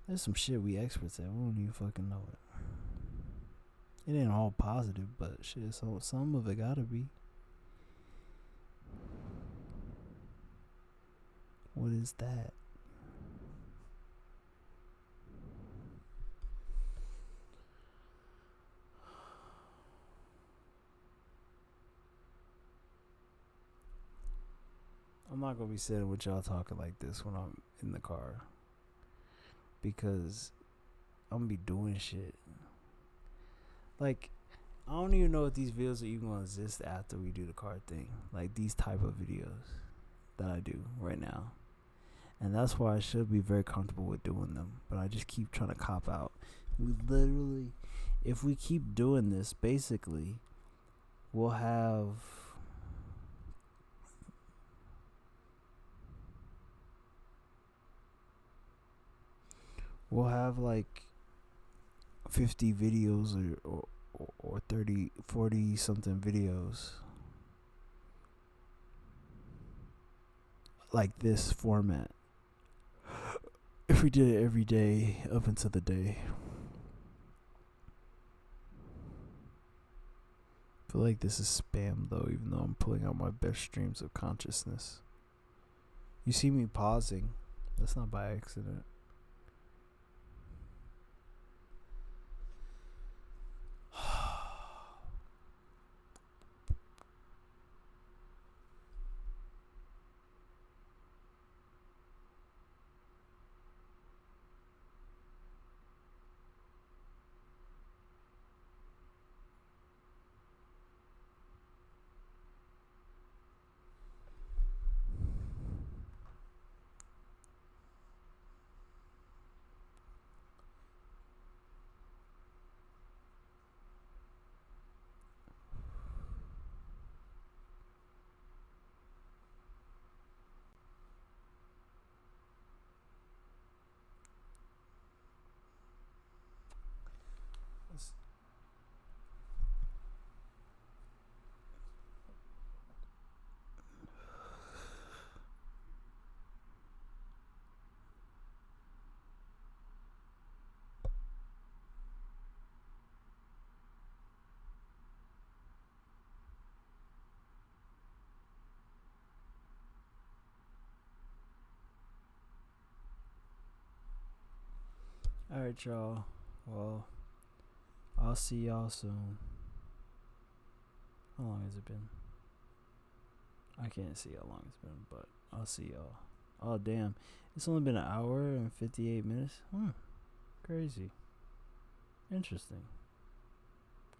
There's some shit we experts at. We don't even fucking know it. It ain't all positive, but shit, so some of it gotta be. What is that? I'm not gonna be sitting with y'all talking like this when I'm in the car, because I'm gonna be doing shit. Like, I don't even know if these videos are even gonna exist after we do the car thing. Like, these type of videos that I do right now. And that's why I should be very comfortable with doing them. But I just keep trying to cop out. We literally, if we keep doing this, basically, we'll have like 50 videos or 30, 40 something videos like this format if we did it every day up until the day. I feel like this is spam though, even though I'm pulling out my best streams of consciousness. You see me pausing, that's not by accident. Alright, y'all. Well, I'll see y'all soon. How long has it been? I can't see how long it's been, but I'll see y'all. Oh, damn. It's only been an hour and 58 minutes? Crazy. Interesting.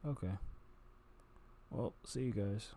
Okay. Well, see you guys.